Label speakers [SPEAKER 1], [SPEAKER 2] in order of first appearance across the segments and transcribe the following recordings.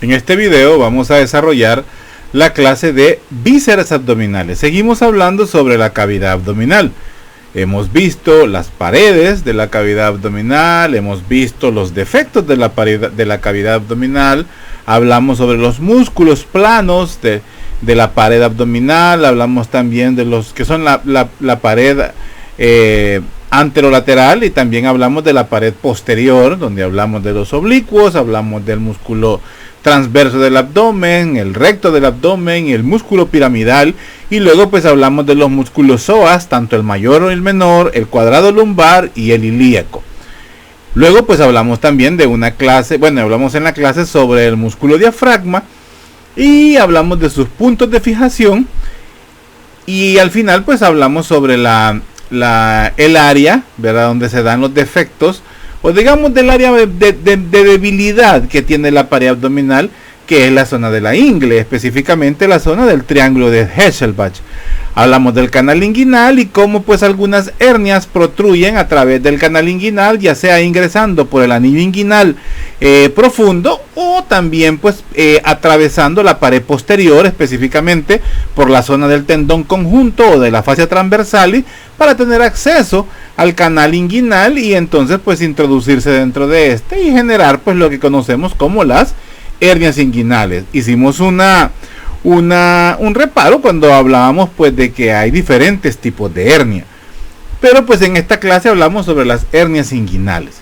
[SPEAKER 1] En este video vamos a desarrollar la clase de vísceras abdominales. Seguimos hablando sobre la cavidad abdominal. Hemos visto las paredes de la cavidad abdominal, hemos visto los defectos de la cavidad abdominal, hablamos sobre los músculos planos de la pared abdominal, hablamos también de los que son la pared anterolateral, y también hablamos de la pared posterior, donde hablamos de los oblicuos, hablamos del músculo transverso del abdomen, el recto del abdomen, el músculo piramidal, y luego pues hablamos de los músculos psoas, tanto el mayor o el menor, el cuadrado lumbar y el ilíaco. Luego pues hablamos también de una clase, hablamos en la clase sobre el músculo diafragma y hablamos de sus puntos de fijación, y al final pues hablamos sobre el área, ¿verdad?, donde se dan los defectos, o digamos del área de debilidad que tiene la pared abdominal, que es la zona de la ingle, específicamente la zona del triángulo de Hesselbach. Hablamos del canal inguinal y cómo pues algunas hernias protruyen a través del canal inguinal, ya sea ingresando por el anillo inguinal profundo, o también pues atravesando la pared posterior, específicamente por la zona del tendón conjunto o de la fascia transversal, para tener acceso al canal inguinal y entonces pues introducirse dentro de este y generar pues lo que conocemos como las hernias inguinales. Hicimos un reparo cuando hablábamos pues de que hay diferentes tipos de hernia, pero pues en esta clase hablamos sobre las hernias inguinales.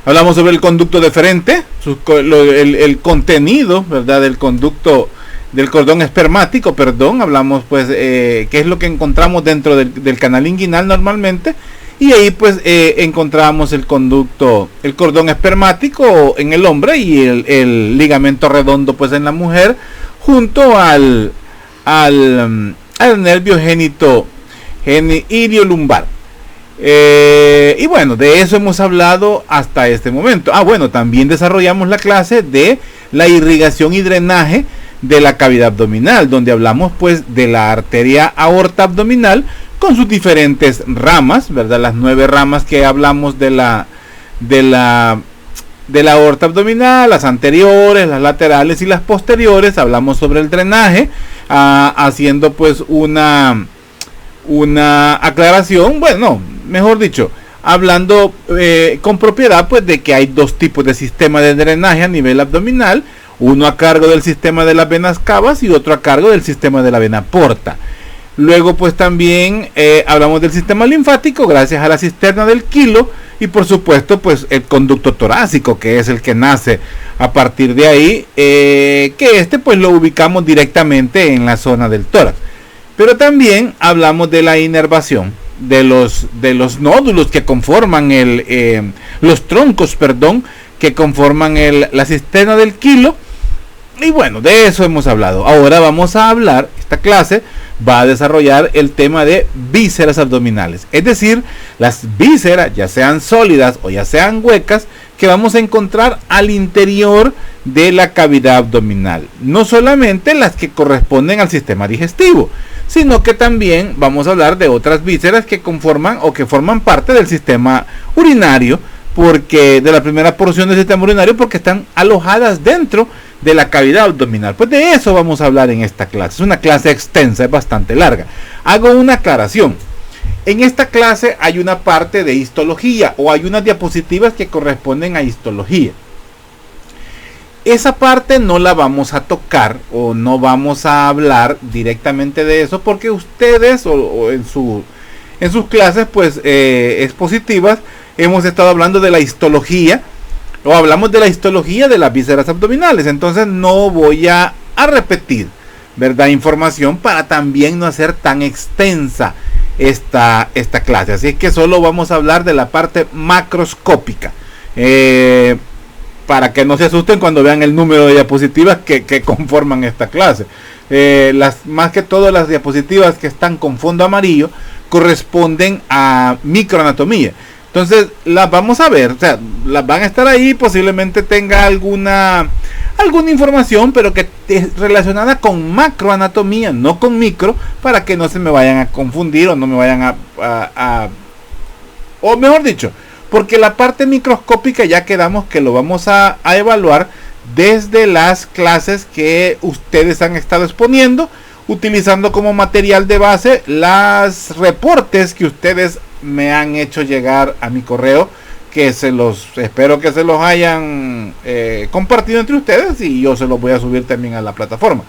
[SPEAKER 1] Hablamos sobre el conducto deferente, el contenido, ¿verdad?, del conducto del cordón espermático, hablamos pues qué es lo que encontramos dentro del canal inguinal normalmente, y ahí pues encontramos el cordón espermático en el hombre y el ligamento redondo pues en la mujer, junto al nervio iliolumbar. Y bueno, de eso hemos hablado hasta este momento. También desarrollamos la clase de la irrigación y drenaje de la cavidad abdominal, donde hablamos pues de la arteria aorta abdominal con sus diferentes ramas, ¿verdad? Las 9 ramas que hablamos de la aorta abdominal, las anteriores, las laterales y las posteriores. Hablamos sobre el drenaje, haciendo pues una aclaración, hablando con propiedad pues de que hay dos tipos de sistema de drenaje a nivel abdominal, uno a cargo del sistema de las venas cavas y otro a cargo del sistema de la vena porta. Luego pues también hablamos del sistema linfático gracias a la cisterna del quilo, y por supuesto pues el conducto torácico, que es el que nace a partir de ahí, que pues lo ubicamos directamente en la zona del tórax. Pero también hablamos de la inervación de los nódulos que conforman los troncos que conforman la cisterna del quilo. Y bueno, de eso hemos hablado. Ahora vamos a hablar, esta clase va a desarrollar el tema de vísceras abdominales, es decir, las vísceras, ya sean sólidas o ya sean huecas, que vamos a encontrar al interior de la cavidad abdominal. No solamente las que corresponden al sistema digestivo, sino que también vamos a hablar de otras vísceras que conforman o que forman parte del sistema urinario, porque de la primera porción del sistema urinario, porque están alojadas dentro de la cavidad abdominal. Pues de eso vamos a hablar en esta clase. Es una clase extensa, es bastante larga. Hago una aclaración. En esta clase hay una parte de histología, o hay unas diapositivas que corresponden a histología. Esa parte no la vamos a tocar, o no vamos a hablar directamente de eso, porque ustedes o en sus clases pues expositivas hemos estado hablando de la histología, o hablamos de la histología de las vísceras abdominales. Entonces no voy a repetir, ¿verdad?, información para también no hacer tan extensa esta clase. Así es que solo vamos a hablar de la parte macroscópica, para que no se asusten cuando vean el número de diapositivas que conforman esta clase. Más que todo las diapositivas que están con fondo amarillo corresponden a microanatomía. Entonces las vamos a ver, o sea, las van a estar ahí, posiblemente tenga alguna información, pero que es relacionada con macroanatomía, no con micro, para que no se me vayan a confundir o no me vayan o mejor dicho, porque la parte microscópica ya quedamos que lo vamos a evaluar desde las clases que ustedes han estado exponiendo, utilizando como material de base los reportes que ustedes me han hecho llegar a mi correo, que espero que se los hayan compartido entre ustedes, y yo se los voy a subir también a la plataforma.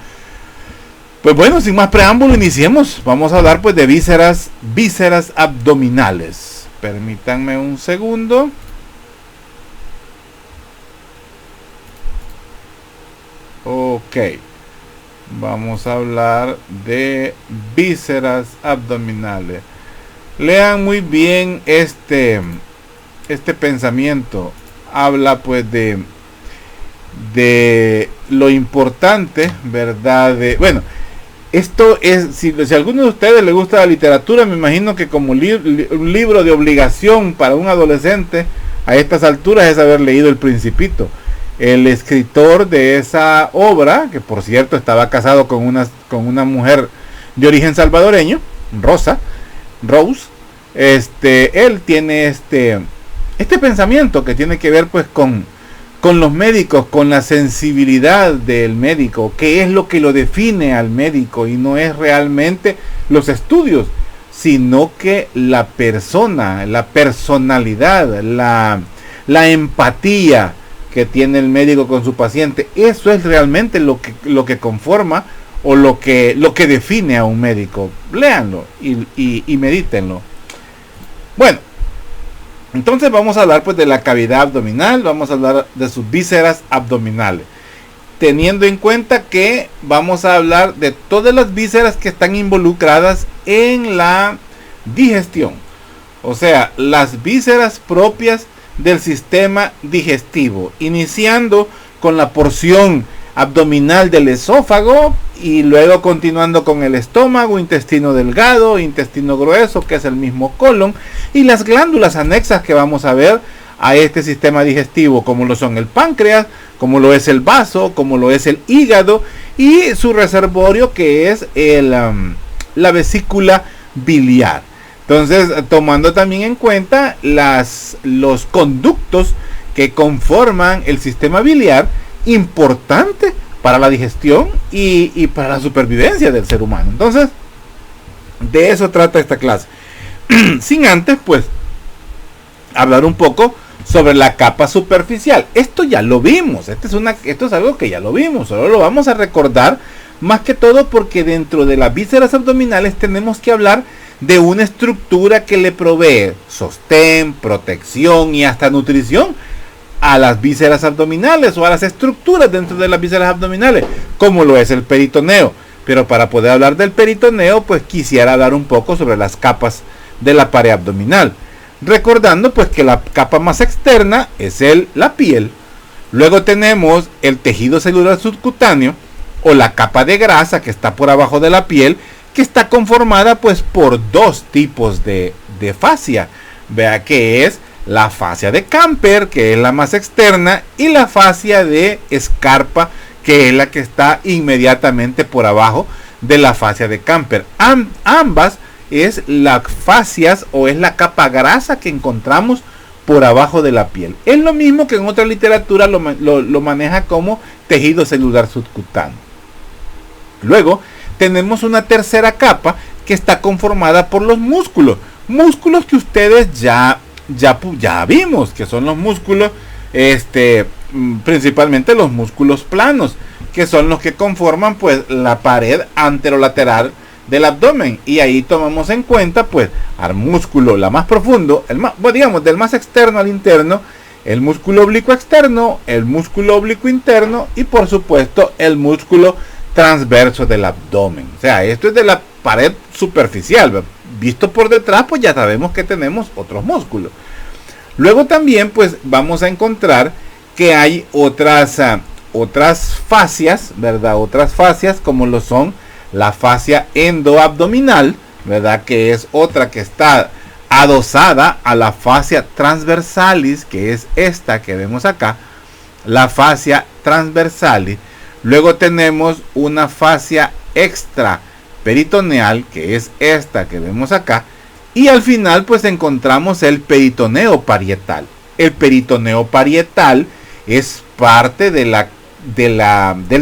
[SPEAKER 1] Pues bueno, sin más preámbulo, iniciemos. Vamos a hablar pues de vísceras abdominales. Permítanme un segundo. Ok, vamos a hablar de vísceras abdominales. Lean muy bien este pensamiento. Habla pues de lo importante, ¿verdad? Bueno, esto es, si a alguno de ustedes le gusta la literatura, me imagino que como un libro de obligación para un adolescente a estas alturas es haber leído El Principito. El escritor de esa obra, que por cierto estaba casado con una mujer de origen salvadoreño, Rose, él tiene este pensamiento que tiene que ver pues con los médicos, con la sensibilidad del médico, qué es lo que lo define al médico, y no es realmente los estudios, sino que la persona, la personalidad, la empatía que tiene el médico con su paciente. Eso es realmente lo que conforma o lo que define a un médico. Léanlo y medítenlo. Bueno, entonces vamos a hablar pues de la cavidad abdominal, vamos a hablar de sus vísceras abdominales, teniendo en cuenta que vamos a hablar de todas las vísceras que están involucradas en la digestión, o sea, las vísceras propias del sistema digestivo, iniciando con la porción abdominal del esófago y luego continuando con el estómago, intestino delgado, intestino grueso, que es el mismo colon, y las glándulas anexas que vamos a ver a este sistema digestivo, como lo son el páncreas, como lo es el vaso, como lo es el hígado, y su reservorio, que es la vesícula biliar. Entonces, tomando también en cuenta los conductos que conforman el sistema biliar, importante para la digestión y para la supervivencia del ser humano. Entonces, de eso trata esta clase. Sin antes, pues, hablar un poco sobre la capa superficial. Esto ya lo vimos, esto es algo que ya lo vimos, solo lo vamos a recordar, más que todo porque dentro de las vísceras abdominales tenemos que hablar de una estructura que le provee sostén, protección y hasta nutrición a las vísceras abdominales o a las estructuras dentro de las vísceras abdominales, como lo es el peritoneo. Pero para poder hablar del peritoneo, pues quisiera hablar un poco sobre las capas de la pared abdominal, recordando pues que la capa más externa es la piel. Luego tenemos el tejido celular subcutáneo o la capa de grasa que está por abajo de la piel, que está conformada pues por dos tipos de fascia. Vea que es la fascia de Camper, que es la más externa, y la fascia de Scarpa, que es la que está inmediatamente por abajo de la fascia de Camper. Ambas es las fascias o es la capa grasa que encontramos por abajo de la piel. Es lo mismo que en otra literatura lo maneja como tejido celular subcutáneo. Luego tenemos una tercera capa que está conformada por los músculos que ustedes ya vimos, que son los músculos, principalmente los músculos planos, que son los que conforman pues la pared anterolateral del abdomen, y ahí tomamos en cuenta pues al músculo la más profundo, del más externo al interno, el músculo oblicuo externo, el músculo oblicuo interno y por supuesto el músculo transverso del abdomen. O sea, esto es de la pared superficial. Visto por detrás, pues ya sabemos que tenemos otros músculos. Luego también pues vamos a encontrar que hay otras fascias, ¿verdad? Otras fascias como lo son la fascia endoabdominal, ¿verdad? Que es otra que está adosada a la fascia transversalis, que es esta que vemos acá, la fascia transversalis. Luego tenemos una fascia extraperitoneal, que es esta que vemos acá, Y al final pues encontramos el peritoneo parietal. El peritoneo parietal es parte del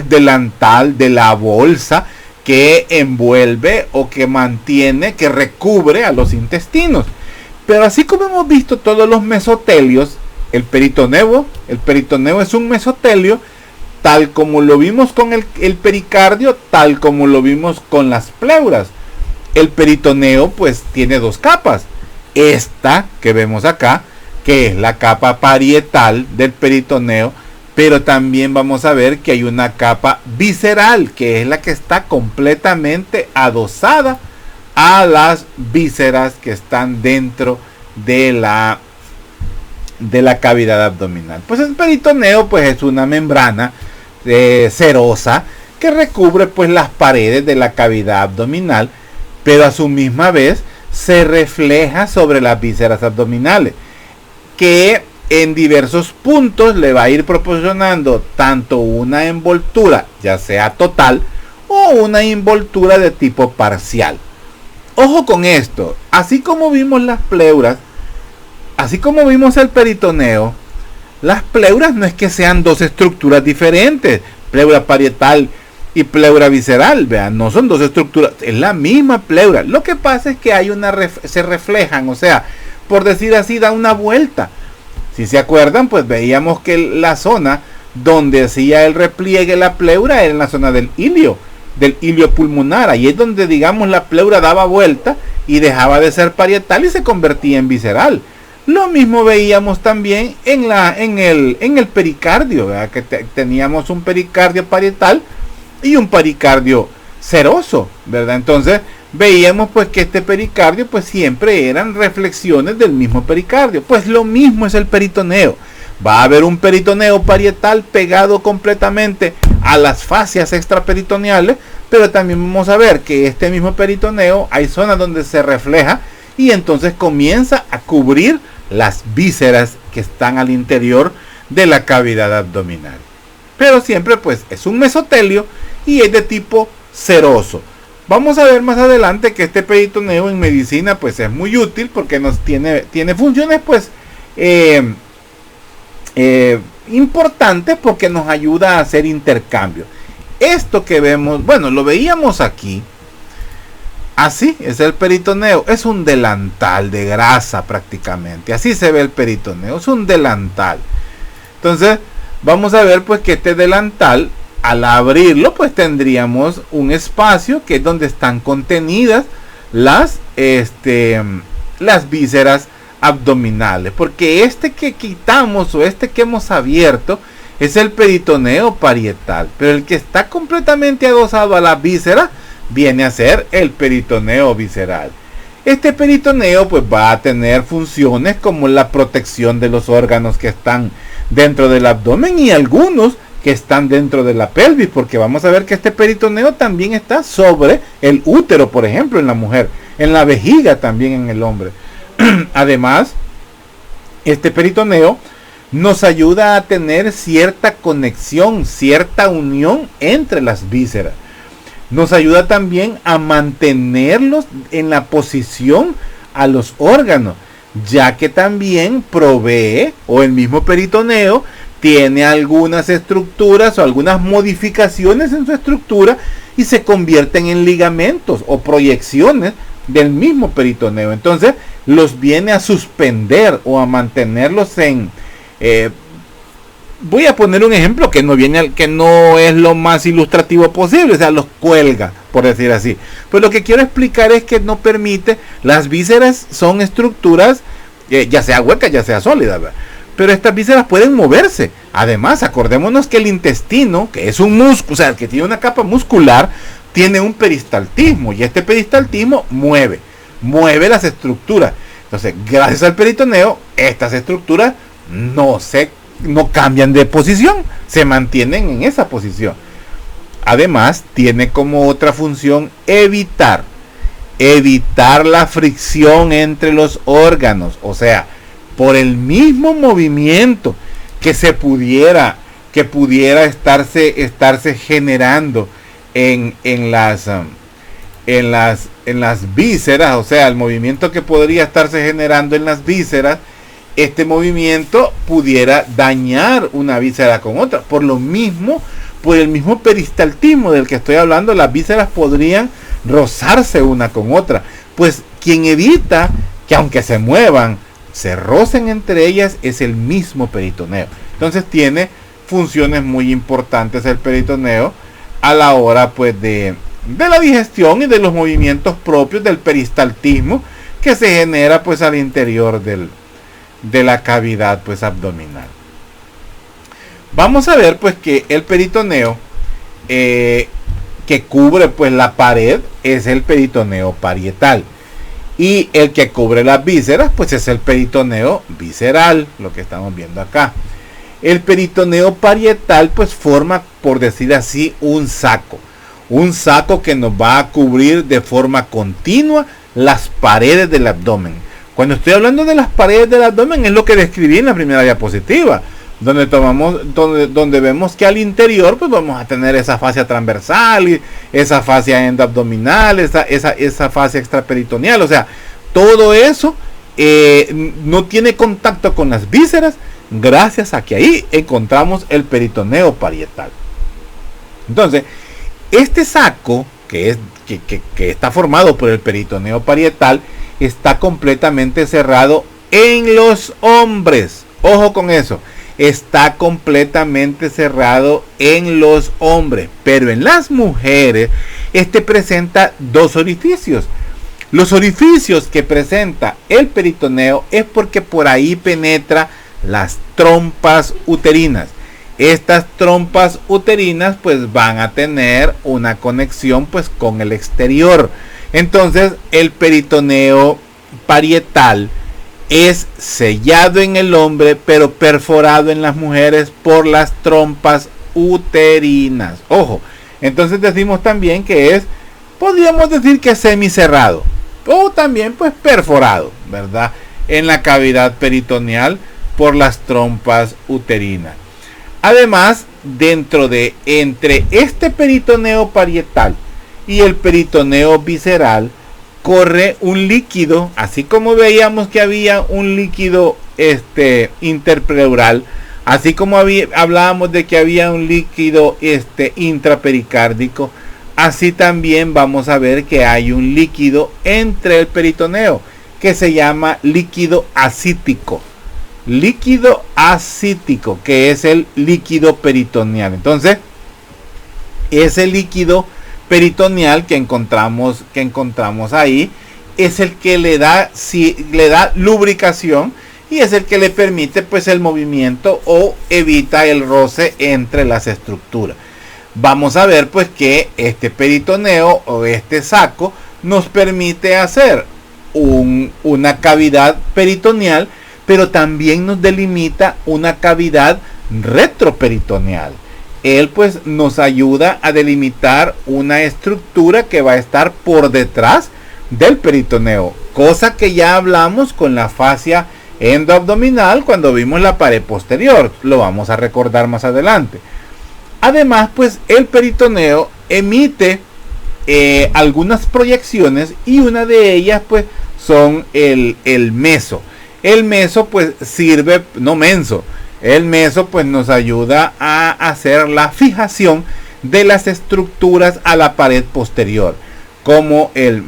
[SPEAKER 1] delantal, de la bolsa que envuelve o que mantiene, que recubre a los intestinos. Pero así como hemos visto todos los mesotelios, el peritoneo es un mesotelio, tal como lo vimos con el pericardio, tal como lo vimos con las pleuras. El peritoneo pues tiene dos capas. Esta que vemos acá, que es la capa parietal del peritoneo, pero también vamos a ver que hay una capa visceral, que es la que está completamente adosada a las vísceras que están dentro de la cavidad abdominal. Pues el peritoneo pues es una membrana serosa que recubre pues las paredes de la cavidad abdominal, pero a su misma vez se refleja sobre las vísceras abdominales, que en diversos puntos le va a ir proporcionando tanto una envoltura, ya sea total, o una envoltura de tipo parcial. Ojo con esto, así como vimos las pleuras, así como vimos el peritoneo, las pleuras no es que sean dos estructuras diferentes, pleura parietal y pleura visceral, vean, no son dos estructuras, es la misma pleura. Lo que pasa es que hay se reflejan, o sea, por decir así, da una vuelta. Si se acuerdan, pues veíamos que la zona donde hacía el repliegue la pleura era en la zona del ilio pulmonar. Ahí es donde, digamos, la pleura daba vuelta y dejaba de ser parietal y se convertía en visceral. Lo mismo veíamos también en el pericardio, ¿verdad? Que teníamos un pericardio parietal y un pericardio seroso, ¿verdad? Entonces veíamos pues que este pericardio pues siempre eran reflexiones del mismo pericardio. Pues lo mismo es el peritoneo. Va a haber un peritoneo parietal pegado completamente a las fascias extraperitoneales, pero también vamos a ver que este mismo peritoneo hay zonas donde se refleja y entonces comienza a cubrir las vísceras que están al interior de la cavidad abdominal. Pero siempre pues es un mesotelio y es de tipo seroso. Vamos a ver más adelante que este peritoneo en medicina pues es muy útil porque nos tiene funciones pues importantes, porque nos ayuda a hacer intercambio. Esto que vemos, bueno, lo veíamos aquí. Así es el peritoneo, es un delantal de grasa prácticamente. Así se ve el peritoneo, es un delantal. Entonces vamos a ver pues que este delantal, al abrirlo pues tendríamos un espacio que es donde están contenidas las vísceras abdominales, porque este que quitamos o este que hemos abierto es el peritoneo parietal, pero el que está completamente adosado a la víscera viene a ser el peritoneo visceral. Este peritoneo pues va a tener funciones como la protección de los órganos que están dentro del abdomen y algunos que están dentro de la pelvis, porque vamos a ver que este peritoneo también está sobre el útero, por ejemplo, en la mujer, en la vejiga también en el hombre. Además, este peritoneo nos ayuda a tener cierta conexión, cierta unión entre las vísceras. Nos ayuda también a mantenerlos en la posición a los órganos, ya que también provee, o el mismo peritoneo tiene algunas estructuras o algunas modificaciones en su estructura y se convierten en ligamentos o proyecciones del mismo peritoneo. Entonces los viene a suspender o a mantenerlos en... voy a poner un ejemplo que no es lo más ilustrativo posible, o sea, los cuelga, por decir así. Pues lo que quiero explicar es que no permite, las vísceras son estructuras, ya sea huecas, ya sea sólidas, ¿verdad? Pero estas vísceras pueden moverse. Además, acordémonos que el intestino, que es un músculo, o sea, que tiene una capa muscular, tiene un peristaltismo, y este peristaltismo mueve las estructuras. Entonces, gracias al peritoneo, estas estructuras no cambian de posición, se mantienen en esa posición. Además, tiene como otra función evitar la fricción entre los órganos, o sea, por el mismo movimiento que pudiera estarse generando en en las vísceras, o sea, el movimiento que podría estarse generando en las vísceras, este movimiento pudiera dañar una víscera con otra. Por lo mismo, por el mismo peristaltismo del que estoy hablando, las vísceras podrían rozarse una con otra. Pues quien evita que aunque se muevan, se rocen entre ellas es el mismo peritoneo. Entonces tiene funciones muy importantes el peritoneo a la hora pues de la digestión y de los movimientos propios del peristaltismo que se genera pues al interior de la cavidad pues abdominal. Vamos a ver pues que el peritoneo que cubre pues la pared es el peritoneo parietal, y el que cubre las vísceras pues es el peritoneo visceral, lo que estamos viendo acá. El peritoneo parietal pues forma, por decir así, un saco que nos va a cubrir de forma continua las paredes del abdomen. Cuando estoy hablando de las paredes del abdomen es lo que describí en la primera diapositiva, donde vemos que al interior pues vamos a tener esa fascia transversal y esa fascia endoabdominal, esa fascia extraperitoneal. O sea, todo eso no tiene contacto con las vísceras, gracias a que ahí encontramos el peritoneo parietal. Entonces, este saco que está formado por el peritoneo parietal está completamente cerrado en los hombres. Ojo con eso, está completamente cerrado en los hombres, pero en las mujeres presenta dos orificios. Los orificios que presenta el peritoneo es porque por ahí penetra las trompas uterinas. Estas trompas uterinas pues van a tener una conexión pues con el exterior. Entonces el peritoneo parietal es sellado en el hombre, pero perforado en las mujeres por las trompas uterinas. Ojo, entonces decimos también que podríamos decir que es semicerrado, o también pues perforado, ¿verdad? En la cavidad peritoneal por las trompas uterinas. Además, entre este peritoneo parietal y el peritoneo visceral corre un líquido, así como veíamos que había un líquido interpleural, así como hablábamos de que había un líquido intrapericárdico, así también vamos a ver que hay un líquido entre el peritoneo que se llama líquido ascítico. Líquido ascítico, que es el líquido peritoneal. Entonces, ese líquido peritoneal que encontramos ahí es el que le da lubricación y es el que le permite pues el movimiento o evita el roce entre las estructuras. Vamos a ver pues que este peritoneo o este saco nos permite hacer una cavidad peritoneal, pero también nos delimita una cavidad retroperitoneal. Él pues nos ayuda a delimitar una estructura que va a estar por detrás del peritoneo, cosa que ya hablamos con la fascia endoabdominal cuando vimos la pared posterior. Lo vamos a recordar más adelante. Además pues el peritoneo emite algunas proyecciones, y una de ellas pues son el meso. El meso pues sirve, no menso, el meso pues nos ayuda a hacer la fijación de las estructuras a la pared posterior, como el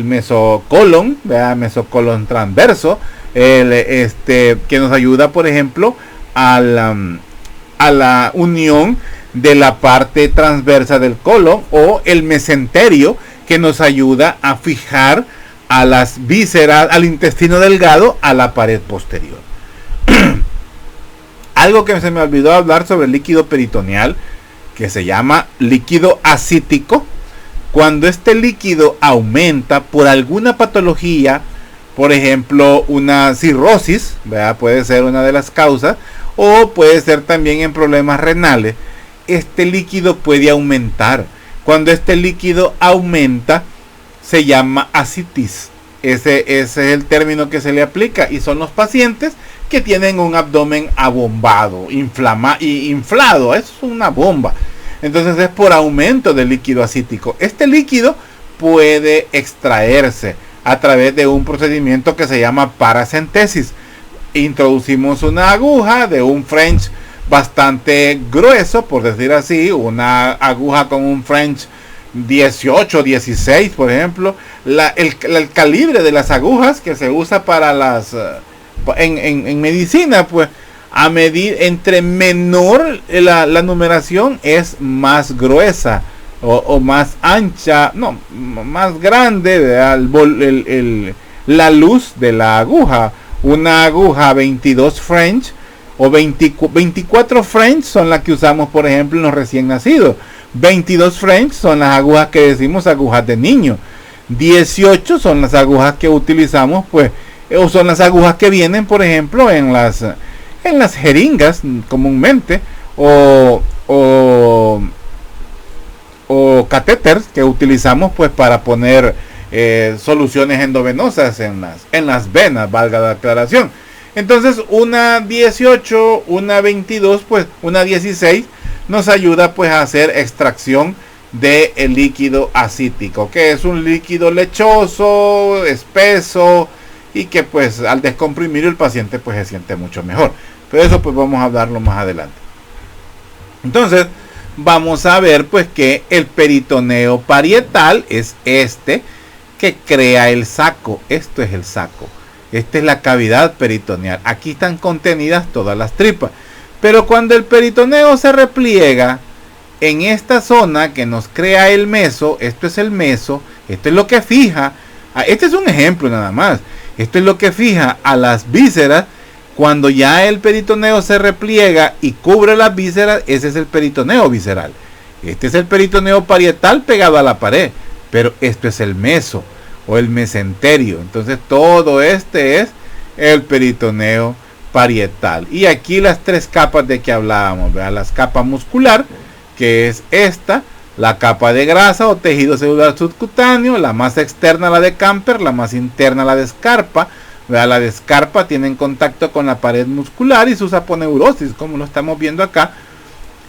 [SPEAKER 1] mesocolon, ¿verdad? Mesocolon transverso, que nos ayuda por ejemplo a la unión de la parte transversa del colon, o el mesenterio, que nos ayuda a fijar a las vísceras, al intestino delgado, a la pared posterior. Algo que se me olvidó hablar sobre el líquido peritoneal, que se llama líquido ascítico. Cuando este líquido aumenta por alguna patología, por ejemplo una cirrosis, ¿verdad? Puede ser una de las causas, o puede ser también en problemas renales, este líquido puede aumentar. Cuando este líquido aumenta, se llama ascitis. Ese es el término que se le aplica, y son los pacientes que tienen un abdomen abombado, inflado. Es una bomba. Entonces es por aumento del líquido ascítico. Este líquido puede extraerse a través de un procedimiento que se llama paracentesis. Introducimos una aguja de un French bastante grueso, por decir así, una aguja con un French 18, 16, por ejemplo. El calibre de las agujas que se usa para las en medicina, pues a medir entre menor la numeración es más gruesa o más ancha, no, más grande la luz de la aguja. Una aguja 22 French o 24 French son las que usamos, por ejemplo, en los recién nacidos. 22 French son las agujas que decimos agujas de niño. 18 son las agujas que utilizamos, pues, o son las agujas que vienen, por ejemplo, en las jeringas comúnmente, o catéteres que utilizamos, pues, para poner soluciones endovenosas en las venas, valga la aclaración. Entonces, una 18, una 22, pues una 16 nos ayuda, pues, a hacer extracción de el líquido acítico, que es un líquido lechoso, espeso, y que, pues, al descomprimir el paciente, pues, se siente mucho mejor. Pero eso, pues, vamos a hablarlo más adelante. Entonces, vamos a ver, pues, que el peritoneo parietal es este que crea el saco. Esto es el saco. Esta es la cavidad peritoneal. Aquí están contenidas todas las tripas. Pero cuando el peritoneo se repliega en esta zona que nos crea el meso, esto es el meso, esto es lo que fija, este es un ejemplo nada más, esto es lo que fija a las vísceras. Cuando ya el peritoneo se repliega y cubre las vísceras, ese es el peritoneo visceral. Este es el peritoneo parietal pegado a la pared, pero esto es el meso o el mesenterio. Entonces todo este es el peritoneo parietal. Y aquí las tres capas de que hablábamos, ¿verdad? Las capas muscular, que es esta, la capa de grasa o tejido celular subcutáneo, la más externa la de Camper, la más interna la de Scarpa, ¿verdad? La de Scarpa tiene en contacto con la pared muscular y sus aponeurosis, como lo estamos viendo acá.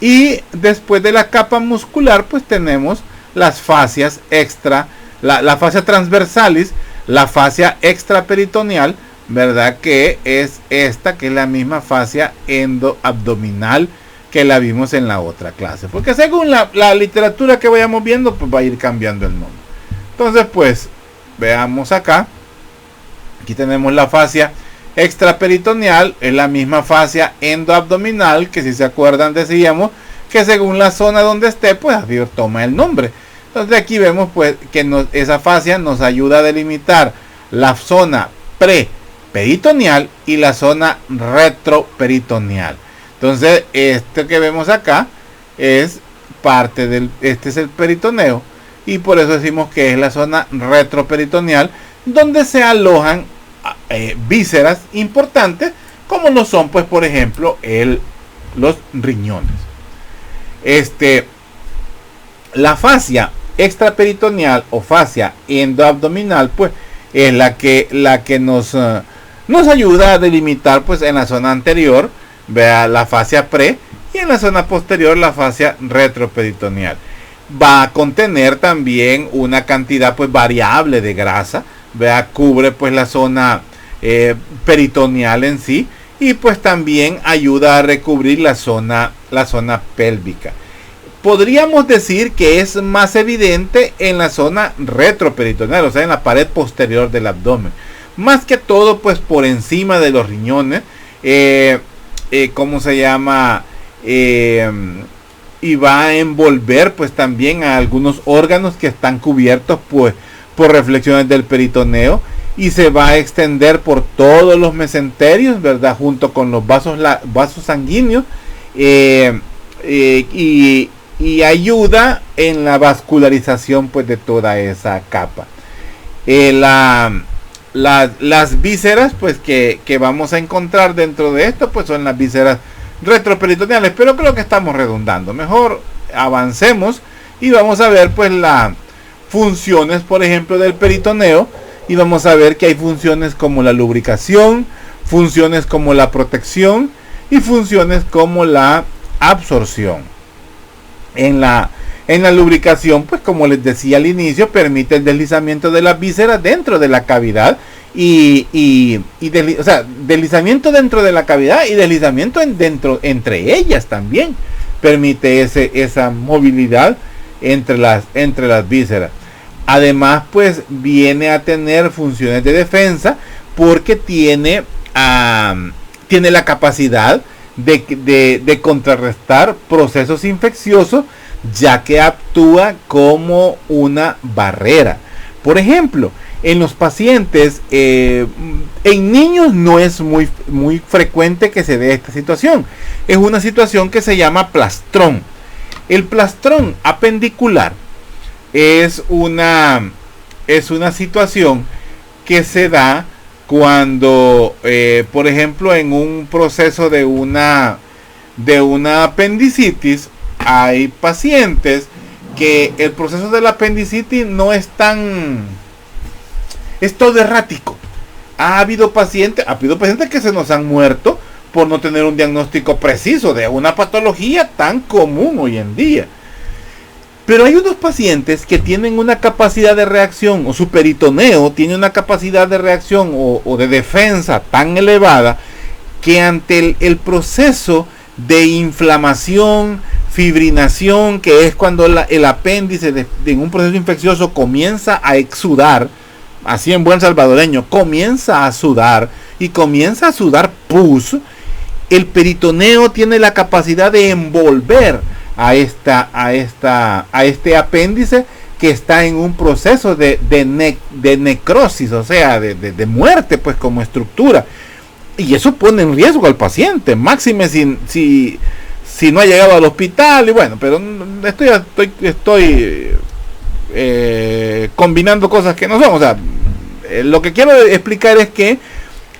[SPEAKER 1] Y después de la capa muscular, pues tenemos las fascias extra, la fascia transversalis, la fascia extraperitoneal, ¿verdad? Que es esta, que es la misma fascia endoabdominal que la vimos en la otra clase. Porque según la literatura que vayamos viendo, pues va a ir cambiando el nombre. Entonces, pues, veamos acá. Aquí tenemos la fascia extraperitoneal, es la misma fascia endoabdominal, que si se acuerdan decíamos que según la zona donde esté, pues toma el nombre. Entonces aquí vemos, pues, que esa fascia nos ayuda a delimitar la zona preperitoneal y la zona retroperitoneal. Entonces, este que vemos acá es parte este es el peritoneo, y por eso decimos que es la zona retroperitoneal, donde se alojan vísceras importantes, como lo son, pues, por ejemplo, los riñones. La fascia extraperitoneal o fascia endoabdominal, pues, es la que nos ayuda a delimitar, pues, en la zona anterior, vea, la fascia pre, y en la zona posterior la fascia retroperitoneal. Va a contener también una cantidad, pues, variable de grasa, vea, cubre, pues, la zona peritoneal en sí, y pues también ayuda a recubrir la zona pélvica. Podríamos decir que es más evidente en la zona retroperitoneal, o sea, en la pared posterior del abdomen, más que todo, pues, por encima de los riñones, ¿cómo se llama? Y va a envolver, pues, también a algunos órganos que están cubiertos, pues, por reflexiones del peritoneo, y se va a extender por todos los mesenterios, ¿verdad? Junto con los vasos sanguíneos, y ayuda en la vascularización, pues, de toda esa capa. Las vísceras, pues, que vamos a encontrar dentro de esto, pues, son las vísceras retroperitoneales, pero creo que estamos redundando. Mejor avancemos y vamos a ver, pues, las funciones, por ejemplo, del peritoneo, y vamos a ver que hay funciones como la lubricación, funciones como la protección y funciones como la absorción. En En la lubricación, pues como les decía al inicio, permite el deslizamiento de las vísceras dentro de la cavidad o sea, deslizamiento dentro de la cavidad y deslizamiento entre ellas también. Permite esa movilidad entre las vísceras. Además, pues viene a tener funciones de defensa porque tiene la capacidad de contrarrestar procesos infecciosos, ya que actúa como una barrera. Por ejemplo, en los pacientes, en niños no es muy frecuente que se dé esta situación. Es una situación que se llama plastrón. El plastrón apendicular es una situación que se da cuando, por ejemplo, en un proceso de una apendicitis, hay pacientes que el proceso de la apendicitis no es todo errático. Ha habido pacientes que se nos han muerto por no tener un diagnóstico preciso de una patología tan común hoy en día. Pero hay unos pacientes que tienen una capacidad de reacción, o su peritoneo tiene una capacidad de reacción o de defensa tan elevada, que ante el proceso de inflamación, fibrinación, que es cuando el apéndice en un proceso infeccioso comienza a exudar, así en buen salvadoreño, comienza a sudar y comienza a sudar pus, el peritoneo tiene la capacidad de envolver a este apéndice que está en un proceso de necrosis, o sea, de muerte, pues, como estructura. Y eso pone en riesgo al paciente, máxime si no ha llegado al hospital. Y bueno, pero estoy combinando cosas que no son. O sea, lo que quiero explicar es que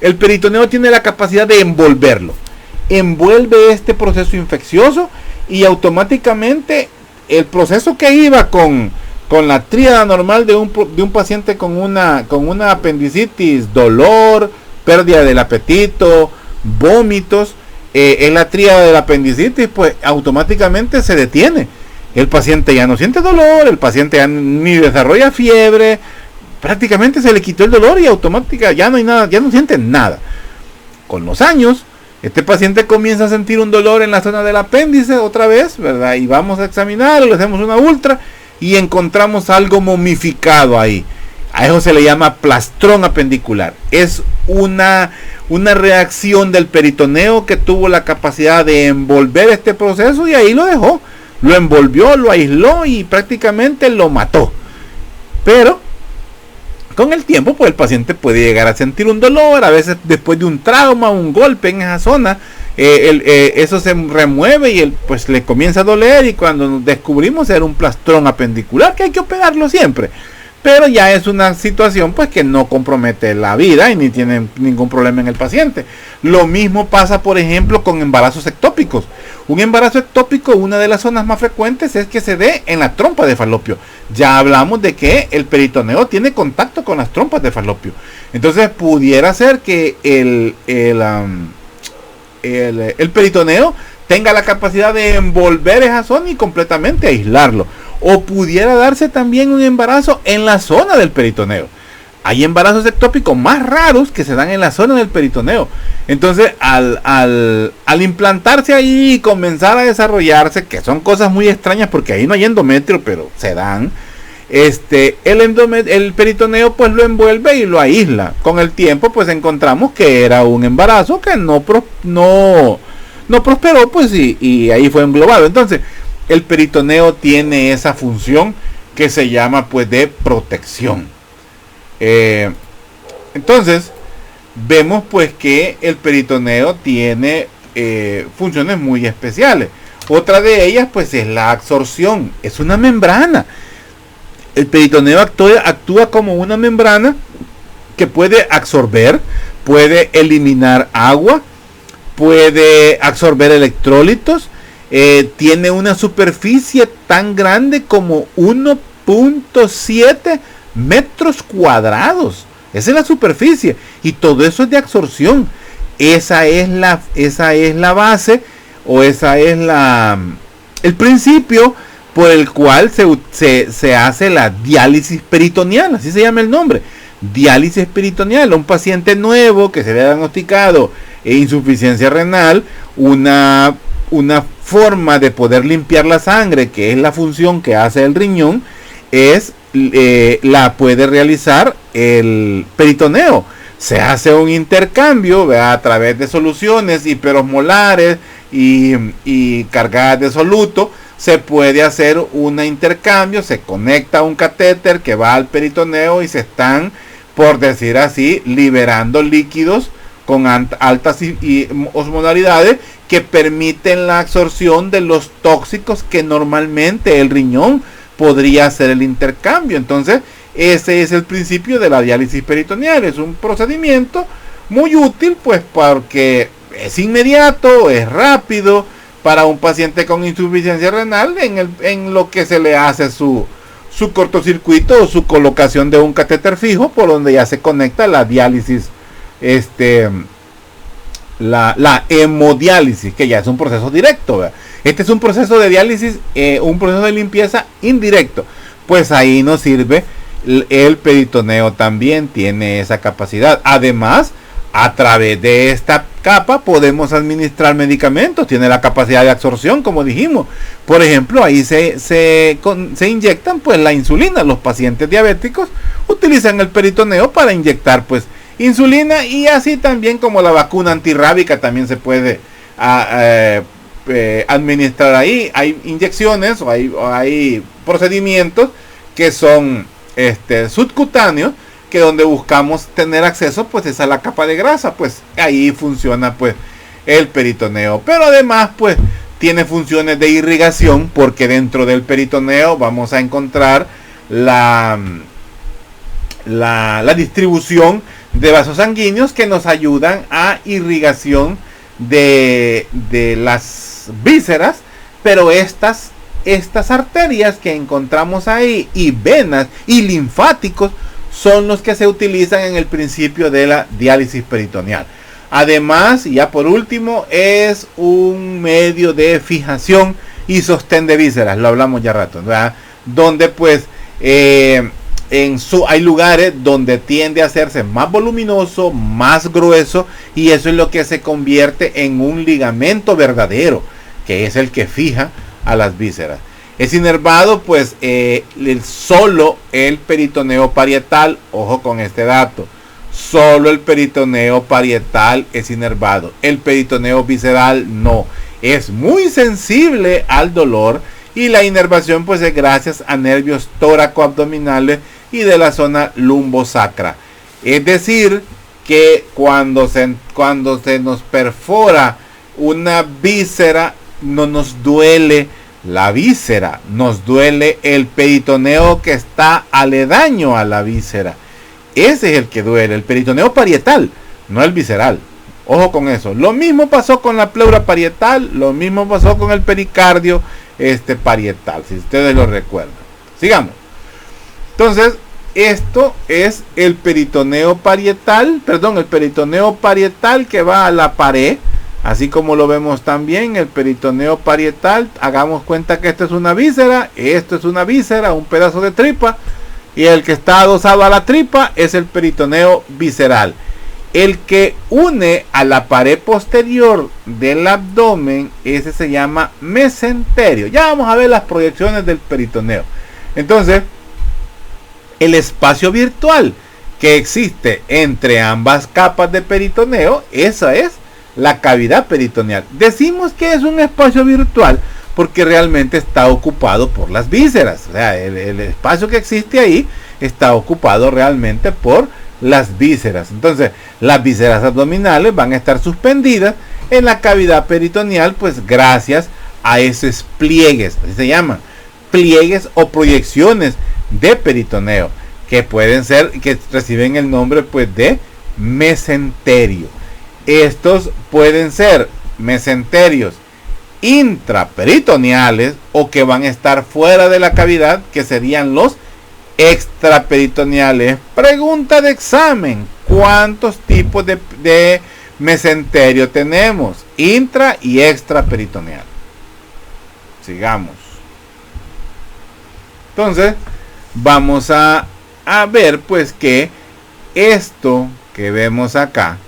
[SPEAKER 1] el peritoneo tiene la capacidad de envolverlo. Envuelve este proceso infeccioso y automáticamente el proceso que iba con la tríada normal de un paciente con una apendicitis, dolor, pérdida del apetito, vómitos, en la tríada de la apendicitis, pues automáticamente se detiene. El paciente ya no siente dolor, el paciente ya ni desarrolla fiebre, prácticamente se le quitó el dolor y automáticamente ya no hay nada, ya no siente nada. Con los años, este paciente comienza a sentir un dolor en la zona del apéndice otra vez, ¿verdad? Y vamos a examinarlo, le hacemos una ultra y encontramos algo momificado ahí. A eso se le llama plastrón apendicular. Es una reacción del peritoneo que tuvo la capacidad de envolver este proceso y ahí lo dejó. Lo envolvió, lo aisló y prácticamente lo mató. Pero con el tiempo, pues el paciente puede llegar a sentir un dolor, a veces después de un trauma, un golpe en esa zona, eso se remueve y pues le comienza a doler, y cuando descubrimos era un plastrón apendicular que hay que operarlo siempre. Pero ya es una situación pues que no compromete la vida y ni tiene ningún problema en el paciente. Lo mismo pasa, por ejemplo, con embarazos ectópicos. Un embarazo ectópico, una de las zonas más frecuentes es que se dé en la trompa de falopio. Ya hablamos de que el peritoneo tiene contacto con las trompas de falopio. Entonces pudiera ser que el peritoneo tenga la capacidad de envolver esa zona y completamente aislarlo. O pudiera darse también un embarazo en la zona del peritoneo. Hay embarazos ectópicos más raros que se dan en la zona del peritoneo. Entonces, al implantarse ahí y comenzar a desarrollarse, que son cosas muy extrañas porque ahí no hay endometrio, pero se dan, el peritoneo pues lo envuelve y lo aísla. Con el tiempo pues encontramos que era un embarazo que no prosperó, pues, y ahí fue englobado. Entonces, el peritoneo tiene esa función que se llama pues de protección. Entonces vemos pues que el peritoneo tiene funciones muy especiales. Otra de ellas pues es la absorción. Es una membrana. El peritoneo actúa como una membrana que puede absorber, puede eliminar agua, puede absorber electrolitos. Tiene una superficie tan grande como 1.7 metros cuadrados. Esa es la superficie y todo eso es de absorción. Esa es la base, o esa es el principio por el cual se hace la diálisis peritoneal, así se llama el nombre, diálisis peritoneal. Un paciente nuevo que se le ha diagnosticado insuficiencia renal, una forma de poder limpiar la sangre, que es la función que hace el riñón, la puede realizar el peritoneo. Se hace un intercambio, ¿verdad?, a través de soluciones hiperosmolares y cargadas de soluto. Se puede hacer un intercambio, se conecta a un catéter que va al peritoneo y se están, por decir así, liberando líquidos con altas osmolaridades que permiten la absorción de los tóxicos que normalmente el riñón podría hacer el intercambio. Entonces, ese es el principio de la diálisis peritoneal. Es un procedimiento muy útil, pues, porque es inmediato, es rápido para un paciente con insuficiencia renal, en lo que se le hace su cortocircuito o su colocación de un catéter fijo, por donde ya se conecta la diálisis, la hemodiálisis, que ya es un proceso directo, ¿verdad? Este es un proceso de diálisis, un proceso de limpieza indirecto. Pues ahí nos sirve el peritoneo, también tiene esa capacidad. Además, a través de esta capa podemos administrar medicamentos, tiene la capacidad de absorción, como dijimos. Por ejemplo, ahí se inyectan pues la insulina. Los pacientes diabéticos utilizan el peritoneo para inyectar pues insulina, y así también como la vacuna antirrábica también se puede administrar ahí. Hay inyecciones o hay procedimientos que son subcutáneos, que donde buscamos tener acceso pues es a la capa de grasa. Pues ahí funciona pues el peritoneo, pero además pues tiene funciones de irrigación, porque dentro del peritoneo vamos a encontrar la distribución de vasos sanguíneos que nos ayudan a irrigación de las vísceras. Pero estas arterias que encontramos ahí, y venas y linfáticos, son los que se utilizan en el principio de la diálisis peritoneal. Además, y ya por último, es un medio de fijación y sostén de vísceras. Lo hablamos ya rato, ¿verdad? Donde pues hay lugares donde tiende a hacerse más voluminoso, más grueso, y eso es lo que se convierte en un ligamento verdadero, que es el que fija a las vísceras. Es inervado pues solo el peritoneo parietal. Ojo con este dato: solo el peritoneo parietal es inervado, el peritoneo visceral no. Es muy sensible al dolor, y la inervación pues es gracias a nervios tóraco-abdominales y de la zona lumbosacra. Es decir, que cuando se nos perfora una víscera, no nos duele la víscera, nos duele el peritoneo que está aledaño a la víscera. Ese es el que duele, el peritoneo parietal, no el visceral. Ojo con eso. Lo mismo pasó con la pleura parietal, lo mismo pasó con el pericardio parietal, si ustedes lo recuerdan. Sigamos. Entonces, esto es el peritoneo parietal, el peritoneo parietal que va a la pared. Así como lo vemos también, el peritoneo parietal. Hagamos cuenta que esto es una víscera, un pedazo de tripa, y el que está adosado a la tripa es el peritoneo visceral. El que une a la pared posterior del abdomen, ese se llama mesenterio. Ya vamos a ver las proyecciones del peritoneo. Entonces, el espacio virtual que existe entre ambas capas de peritoneo, esa es la cavidad peritoneal. Decimos que es un espacio virtual porque realmente está ocupado por las vísceras. O sea, el espacio que existe ahí está ocupado realmente por las vísceras. Entonces, las vísceras abdominales van a estar suspendidas en la cavidad peritoneal, pues gracias a esos pliegues, así se llaman, pliegues o proyecciones de peritoneo, que pueden ser, que reciben el nombre pues de mesenterio. Estos pueden ser mesenterios intraperitoneales o que van a estar fuera de la cavidad, que serían los extraperitoneales. Pregunta de examen: ¿cuántos tipos de mesenterio tenemos? Intra y extraperitoneal. Sigamos. Entonces vamos a ver pues que esto que vemos acá,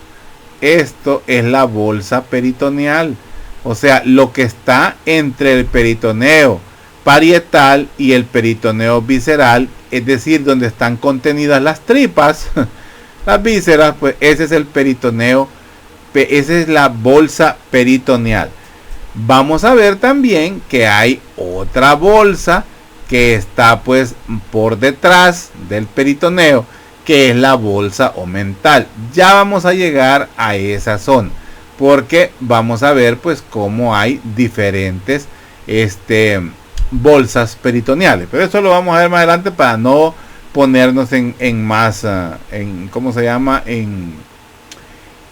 [SPEAKER 1] esto es la bolsa peritoneal, o sea, lo que está entre el peritoneo parietal y el peritoneo visceral, es decir, donde están contenidas las tripas, las vísceras, pues ese es el peritoneo, esa es la bolsa peritoneal. Vamos a ver también que hay otra bolsa que está pues por detrás del peritoneo, que es la bolsa omental. Ya vamos a llegar a esa zona, porque vamos a ver pues cómo hay diferentes bolsas peritoneales, pero eso lo vamos a ver más adelante para no ponernos en más ¿cómo se llama?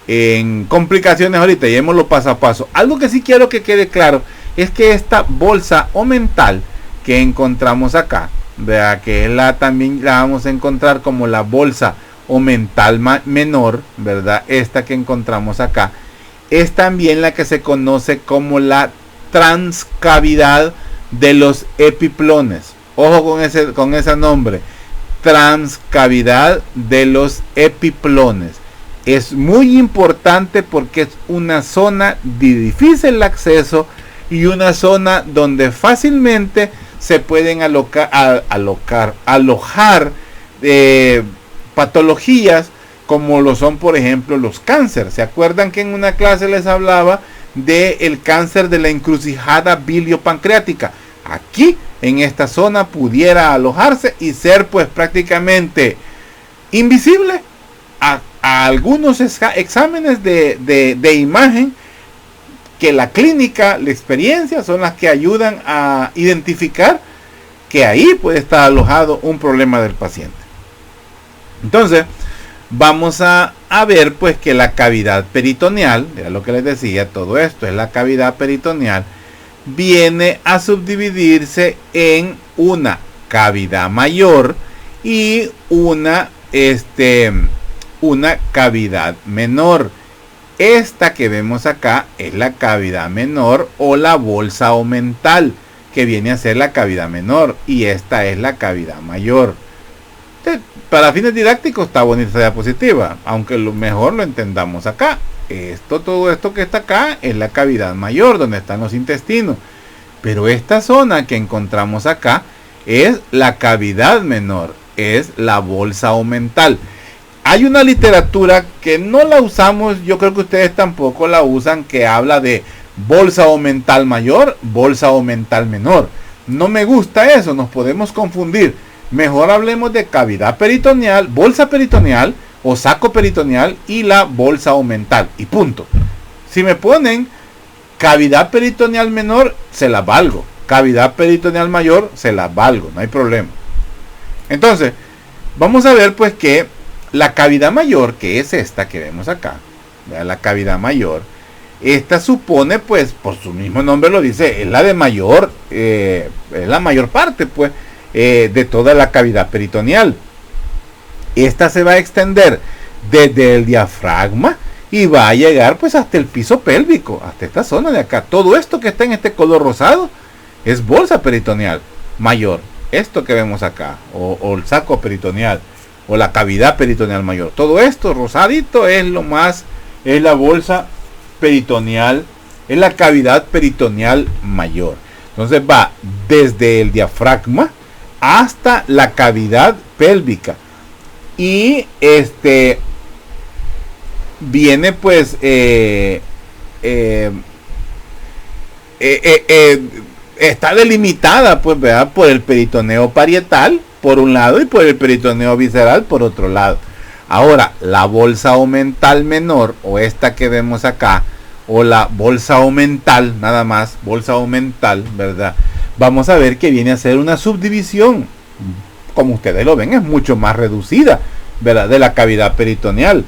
[SPEAKER 1] En complicaciones ahorita. Llevémoslo paso a paso. Algo que sí quiero que quede claro es que esta bolsa omental que encontramos acá, vea que también la vamos a encontrar como la bolsa omental menor, verdad, esta que encontramos acá es también la que se conoce como la transcavidad de los epiplones. Ojo con ese nombre, transcavidad de los epiplones. Es muy importante porque es una zona de difícil acceso y una zona donde fácilmente se pueden alojar patologías como lo son, por ejemplo, los cánceres. ¿Se acuerdan que en una clase les hablaba del cáncer de la encrucijada biliopancreática? Aquí, en esta zona, pudiera alojarse y ser pues prácticamente invisible a algunos exámenes de imagen, que la clínica, la experiencia son las que ayudan a identificar que ahí puede estar alojado un problema del paciente. Entonces vamos a ver pues que la cavidad peritoneal, era lo que les decía, todo esto es la cavidad peritoneal, viene a subdividirse en una cavidad mayor y una cavidad menor. Esta que vemos acá es la cavidad menor o la bolsa omental, que viene a ser la cavidad menor, y esta es la cavidad mayor. Para fines didácticos está bonita esta diapositiva, aunque lo mejor lo entendamos acá. Todo esto que está acá es la cavidad mayor, donde están los intestinos, pero esta zona que encontramos acá es la cavidad menor, es la bolsa omental. Hay una literatura que no la usamos, yo creo que ustedes tampoco la usan, que habla de bolsa omental mayor, bolsa omental menor. No me gusta eso, nos podemos confundir. Mejor hablemos de cavidad peritoneal, bolsa peritoneal o saco peritoneal y la bolsa omental, y punto. Si me ponen cavidad peritoneal menor, se la valgo. Cavidad peritoneal mayor, se la valgo, no hay problema. Entonces, vamos a ver pues que la cavidad mayor, que es esta que vemos acá, ¿verdad? La cavidad mayor, esta supone, pues, por su mismo nombre lo dice, es la de mayor, es la mayor parte, pues, de toda la cavidad peritoneal. Esta se va a extender desde el diafragma y va a llegar, pues, hasta el piso pélvico, hasta esta zona de acá. Todo esto que está en este color rosado es bolsa peritoneal mayor. Esto que vemos acá, o el saco peritoneal, o la cavidad peritoneal mayor. Todo esto rosadito es la bolsa peritoneal, es la cavidad peritoneal mayor. Entonces va desde el diafragma hasta la cavidad pélvica. Y viene pues está delimitada pues, ¿verdad?, por el peritoneo parietal por un lado y por el peritoneo visceral por otro lado. Ahora, la bolsa omental menor, o esta que vemos acá, o la bolsa omental, nada más, bolsa omental, ¿verdad? Vamos a ver que viene a ser una subdivisión, como ustedes lo ven, es mucho más reducida, ¿verdad?, de la cavidad peritoneal.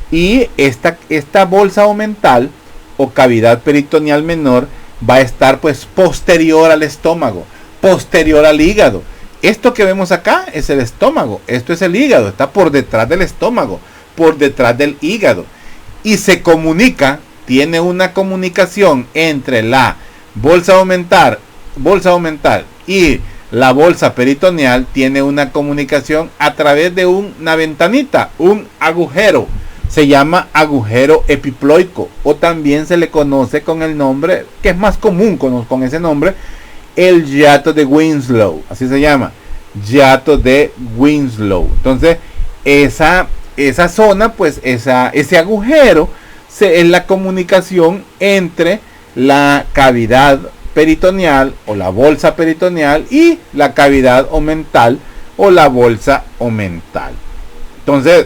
[SPEAKER 1] Y esta bolsa omental o cavidad peritoneal menor va a estar pues posterior al estómago, posterior al hígado. Esto que vemos acá es el estómago, esto es el hígado, está por detrás del estómago, por detrás del hígado, y se comunica, tiene una comunicación entre la bolsa omental y la bolsa peritoneal tiene una comunicación a través de una ventanita, un agujero. Se llama agujero epiploico, o también se le conoce con el nombre que es más común con ese nombre, el hiato de Winslow. Así se llama, hiato de Winslow. Entonces esa zona, pues ese agujero es la comunicación entre la cavidad peritoneal o la bolsa peritoneal y la cavidad omental o la bolsa omental. Entonces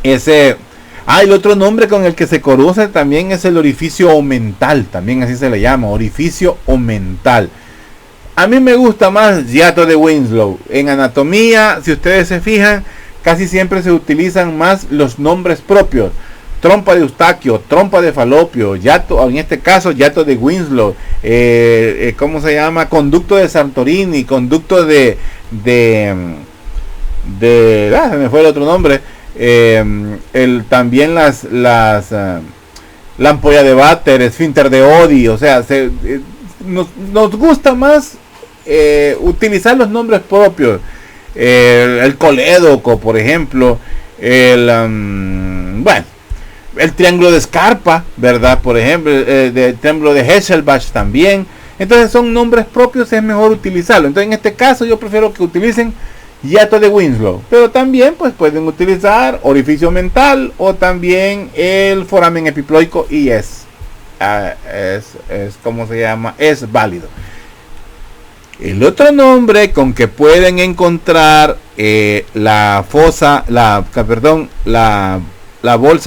[SPEAKER 1] el otro nombre con el que se conoce también es el orificio omental, también así se le llama, orificio omental. A mí me gusta más hiato de Winslow. En anatomía, si ustedes se fijan, casi siempre se utilizan más los nombres propios. Trompa de Eustaquio, trompa de Falopio, hiato, en este caso hiato de Winslow, ¿cómo se llama? Conducto de Santorini, conducto se me fue el otro nombre. También la ampolla de Vater, esfínter de Oddi. O sea, nos gusta más utilizar los nombres propios. El colédoco, por ejemplo, el triángulo de Scarpa, ¿verdad? Por ejemplo, el triángulo de Hesselbach también. Entonces son nombres propios, es mejor utilizarlo. Entonces en este caso yo prefiero que utilicen hiato de Winslow, pero también pues pueden utilizar orificio mental o también el foramen epiploico, y es como se llama, es válido. El otro nombre con que pueden encontrar la bolsa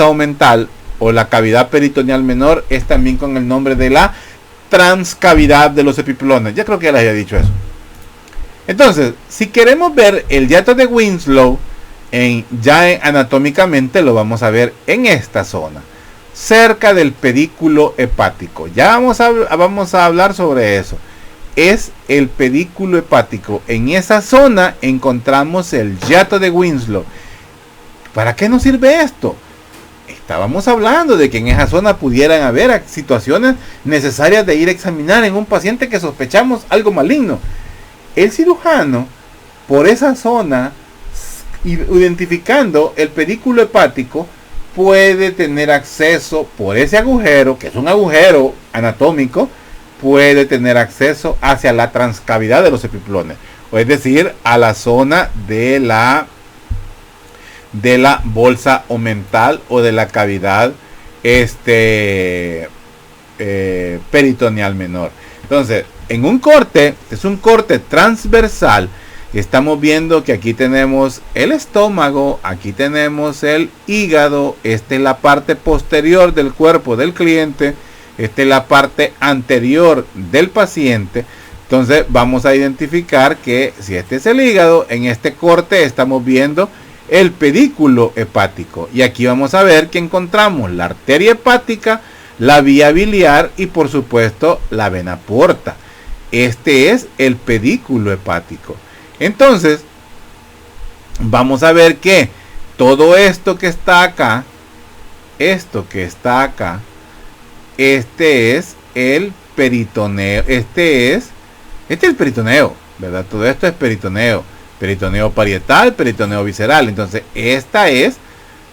[SPEAKER 1] omental o la cavidad peritoneal menor es también con el nombre de la transcavidad de los epiplones. Ya creo que ya les había dicho eso. Entonces, si queremos ver el hiato de Winslow, anatómicamente lo vamos a ver en esta zona, cerca del pedículo hepático. Ya vamos a hablar sobre eso. Es el pedículo hepático. En esa zona encontramos el hiato de Winslow. ¿Para qué nos sirve esto? Estábamos hablando de que en esa zona pudieran haber situaciones necesarias de ir a examinar en un paciente que sospechamos algo maligno. El cirujano, por esa zona, identificando el pedículo hepático, puede tener acceso por ese agujero, que es un agujero anatómico, puede tener acceso hacia la transcavidad de los epiplones, o es decir, a la zona de la bolsa omental o de la cavidad peritoneal menor. Entonces, en un corte, es un corte transversal, estamos viendo que aquí tenemos el estómago, aquí tenemos el hígado, esta es la parte posterior del cuerpo del cliente, esta es la parte anterior del paciente. Entonces vamos a identificar que si este es el hígado, en este corte estamos viendo el pedículo hepático, y aquí vamos a ver que encontramos la arteria hepática, la vía biliar y por supuesto la vena porta. Este es el pedículo hepático. Entonces vamos a ver que todo esto que está acá, este es el peritoneo, este es el peritoneo, ¿verdad? Todo esto es peritoneo parietal, peritoneo visceral. Entonces esta es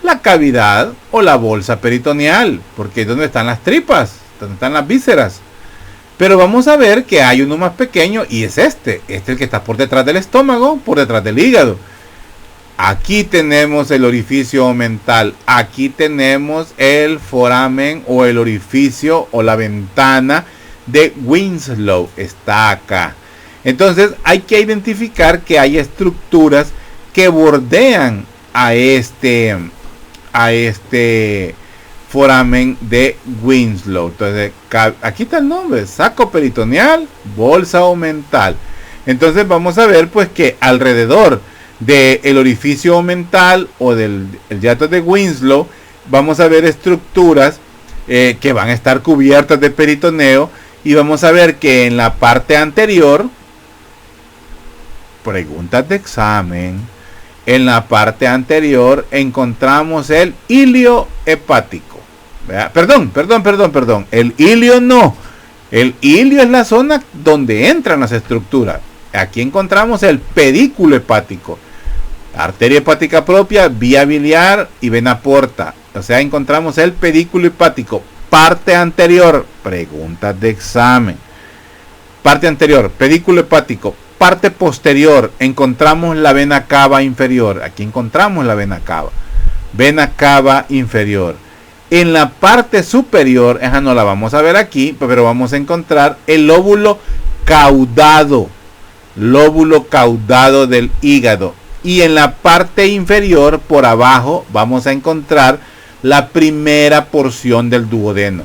[SPEAKER 1] la cavidad o la bolsa peritoneal, porque es donde están las tripas, donde están las vísceras. Pero vamos a ver que hay uno más pequeño, y es este es el que está por detrás del estómago, por detrás del hígado. Aquí tenemos el orificio omental, aquí tenemos el foramen o el orificio o la ventana de Winslow, está acá. Entonces hay que identificar que hay estructuras que bordean a este foramen de Winslow. Entonces aquí está el nombre, saco peritoneal, bolsa omental. Entonces vamos a ver pues que alrededor del orificio omental o del hiato de Winslow vamos a ver estructuras que van a estar cubiertas de peritoneo, y vamos a ver que en la parte anterior, preguntas de examen, en la parte anterior encontramos el ilio hepático. Perdón, el ilio no. El ilio es la zona donde entran las estructuras. aquí encontramos el pedículo hepático, arteria hepática propia, vía biliar y vena porta. O sea, encontramos el pedículo hepático, parte anterior, preguntas de examen. Parte anterior, pedículo hepático. Parte posterior, encontramos la vena cava inferior. Aquí encontramos la vena cava. Vena cava inferior. En la parte superior, esa no la vamos a ver aquí, pero vamos a encontrar el lóbulo caudado. Lóbulo caudado del hígado. Y en la parte inferior, por abajo, vamos a encontrar la primera porción del duodeno.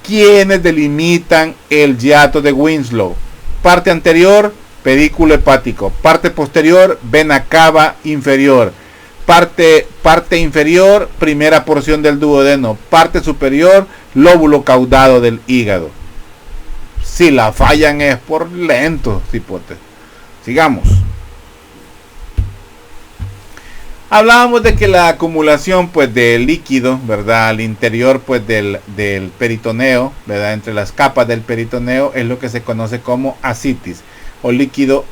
[SPEAKER 1] ¿Quiénes delimitan el hiato de Winslow? Parte anterior, pedículo hepático. Parte posterior, vena cava inferior. Parte inferior, primera porción del duodeno. Parte superior, lóbulo caudado del hígado. Si la fallan es por lento, cipote. Sigamos. Hablábamos de que la acumulación pues de líquido, ¿verdad? Al interior pues del peritoneo, ¿verdad? Entre las capas del peritoneo es lo que se conoce como ascitis o líquido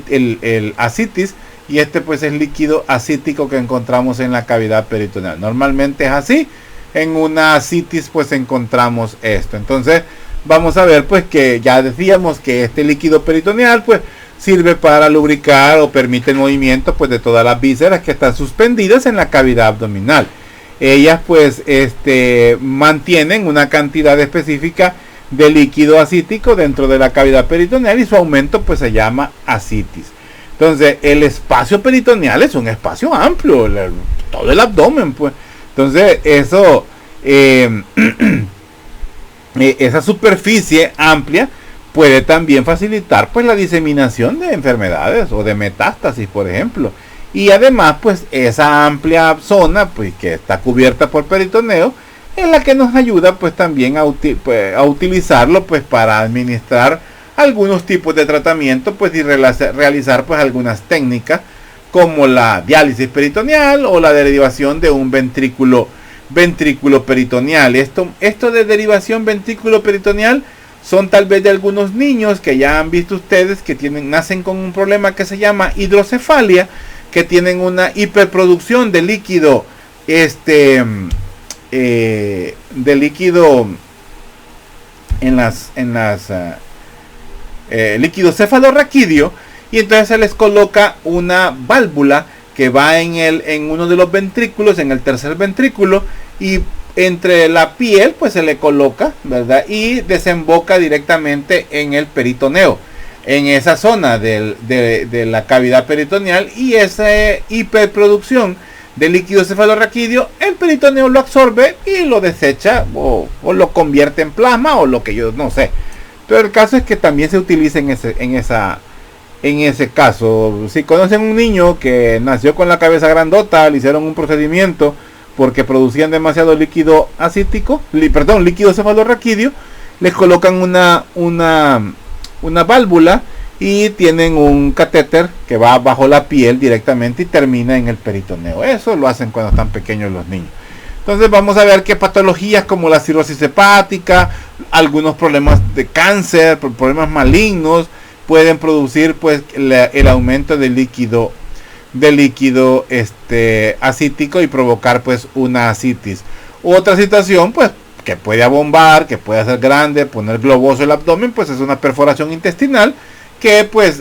[SPEAKER 1] el ascitis, y este pues es líquido ascítico que encontramos en la cavidad peritoneal. Normalmente es así, en una ascitis pues encontramos esto. Entonces vamos a ver pues que ya decíamos que este líquido peritoneal pues sirve para lubricar o permite el movimiento pues de todas las vísceras que están suspendidas en la cavidad abdominal. Ellas pues mantienen una cantidad específica de líquido ascítico dentro de la cavidad peritoneal y su aumento pues se llama ascitis. Entonces el espacio peritoneal es un espacio amplio, todo el abdomen pues. Entonces eso esa superficie amplia puede también facilitar pues la diseminación de enfermedades o de metástasis, por ejemplo. Y además pues esa amplia zona pues que está cubierta por peritoneo es la que nos ayuda pues también a utilizarlo pues para administrar algunos tipos de tratamiento pues y realizar pues algunas técnicas como la diálisis peritoneal o la derivación de un ventrículo peritoneal. Esto de derivación ventrículo peritoneal son tal vez de algunos niños que ya han visto ustedes que nacen con un problema que se llama hidrocefalia, que tienen una hiperproducción de líquido líquido cefalorraquídeo, y entonces se les coloca una válvula que va en uno de los ventrículos, en el tercer ventrículo, y entre la piel pues se le coloca, ¿verdad? Y desemboca directamente en el peritoneo, en esa zona de la cavidad peritoneal, y esa hiperproducción de líquido cefalorraquídeo, el peritoneo lo absorbe y lo desecha o lo convierte en plasma o lo que yo no sé. Pero el caso es que también se utiliza en ese caso. Si conocen un niño que nació con la cabeza grandota, le hicieron un procedimiento porque producían demasiado líquido líquido cefalorraquídeo, les colocan una válvula y tienen un catéter que va bajo la piel directamente y termina en el peritoneo. Eso lo hacen cuando están pequeños los niños. Entonces vamos a ver qué patologías como la cirrosis hepática, algunos problemas de cáncer, problemas malignos pueden producir pues el aumento de líquido ascítico y provocar pues una ascitis. Otra situación pues que puede abombar, que puede hacer grande, poner globoso el abdomen, pues es una perforación intestinal que pues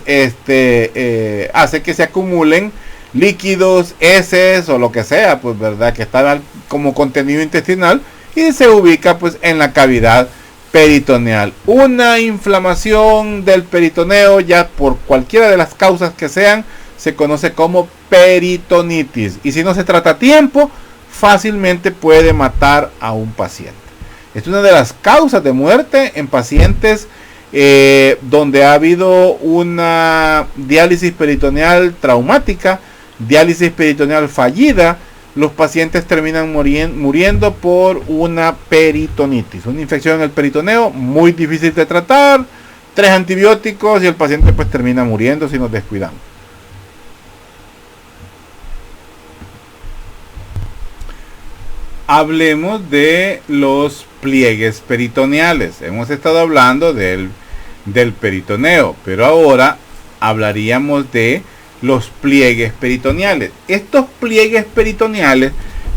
[SPEAKER 1] hace que se acumulen líquidos, heces o lo que sea, pues verdad, que está como contenido intestinal y se ubica pues en la cavidad peritoneal. Una inflamación del peritoneo, ya por cualquiera de las causas que sean, se conoce como peritonitis, y si no se trata a tiempo fácilmente puede matar a un paciente. Es una de las causas de muerte en pacientes donde ha habido una diálisis peritoneal traumática, diálisis peritoneal fallida. Los pacientes terminan muriendo por una peritonitis, una infección en el peritoneo muy difícil de tratar, 3 antibióticos y el paciente pues termina muriendo si nos descuidamos. Hablemos de los pliegues peritoneales. Hemos estado hablando del del peritoneo. Pero ahora hablaríamos de los pliegues peritoneales. Estos pliegues peritoneales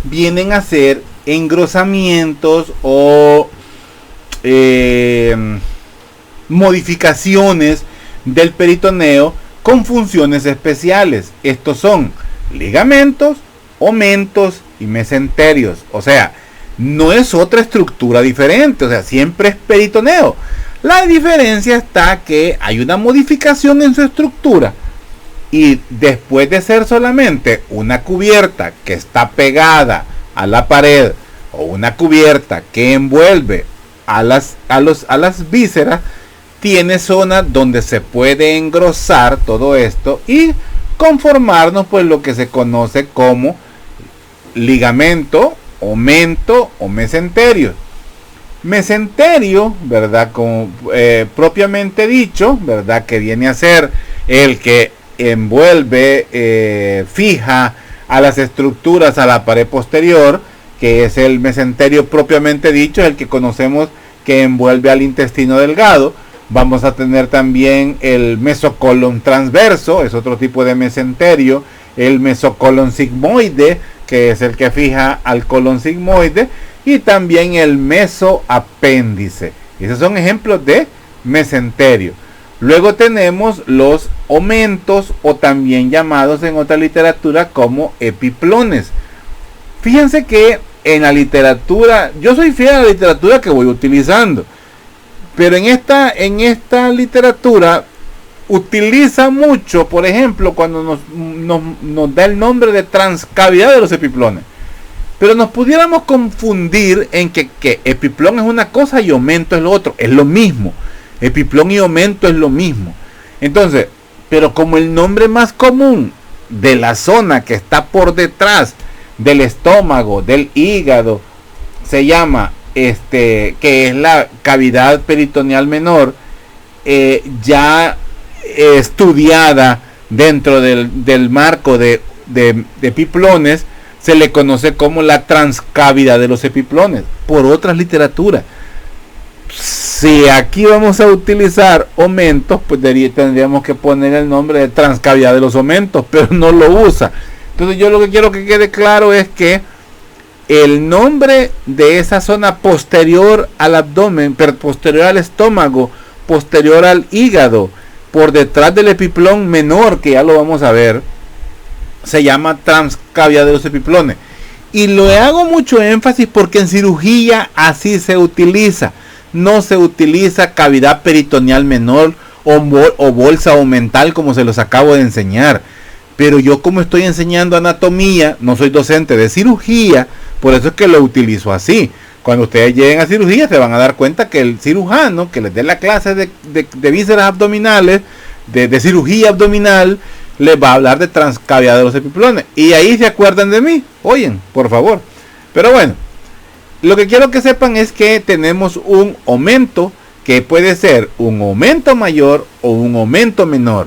[SPEAKER 1] vienen a ser engrosamientos o modificaciones del peritoneo con funciones especiales. Estos son ligamentos, omentos y mesenterios. O sea, no es otra estructura diferente, o sea, siempre es peritoneo. La diferencia está que hay una modificación en su estructura y después de ser solamente una cubierta que está pegada a la pared o una cubierta que envuelve a las vísceras, tiene zonas donde se puede engrosar todo esto y conformarnos pues lo que se conoce como ligamento, omento o mesenterio. Mesenterio, ¿verdad? Como propiamente dicho, ¿verdad? Que viene a ser el que envuelve, fija a las estructuras a la pared posterior, que es el mesenterio propiamente dicho, el que conocemos que envuelve al intestino delgado. Vamos a tener también el mesocolon transverso, es otro tipo de mesenterio, el mesocolon sigmoide, que es el que fija al colon sigmoide, y también el mesoapéndice. Esos son ejemplos de mesenterio. Luego tenemos los omentos, o también llamados en otra literatura como epiplones. Fíjense que en la literatura, yo soy fiel a la literatura que voy utilizando, pero en esta literatura utiliza mucho, por ejemplo, cuando nos da el nombre de transcavidad de los epiplones. Pero nos pudiéramos confundir en que epiplón es una cosa y omento es lo otro. Es lo mismo. Epiplón y omento es lo mismo. Entonces, pero como el nombre más común de la zona que está por detrás del estómago, del hígado, se llama que es la cavidad peritoneal menor, ya estudiada dentro del marco de epiplones, se le conoce como la transcavidad de los epiplones por otras literaturas. Si aquí vamos a utilizar omentos, pues tendríamos que poner el nombre de transcavidad de los omentos, pero no lo usa. Entonces yo lo que quiero que quede claro es que el nombre de esa zona posterior al abdomen, posterior al estómago, posterior al hígado, por detrás del epiplón menor, que ya lo vamos a ver, se llama transcavidad de los epiplones. Y lo hago mucho énfasis porque en cirugía así se utiliza. No se utiliza cavidad peritoneal menor o bolsa omental como se los acabo de enseñar. Pero yo, como estoy enseñando anatomía, no soy docente de cirugía, por eso es que lo utilizo así. Cuando ustedes lleguen a cirugía se van a dar cuenta que el cirujano que les dé la clase de vísceras abdominales, de cirugía abdominal, les va a hablar de transcavidad de los epiplones. Y ahí se acuerdan de mí. Oyen, por favor. Pero bueno, lo que quiero que sepan es que tenemos un aumento que puede ser un aumento mayor o un aumento menor.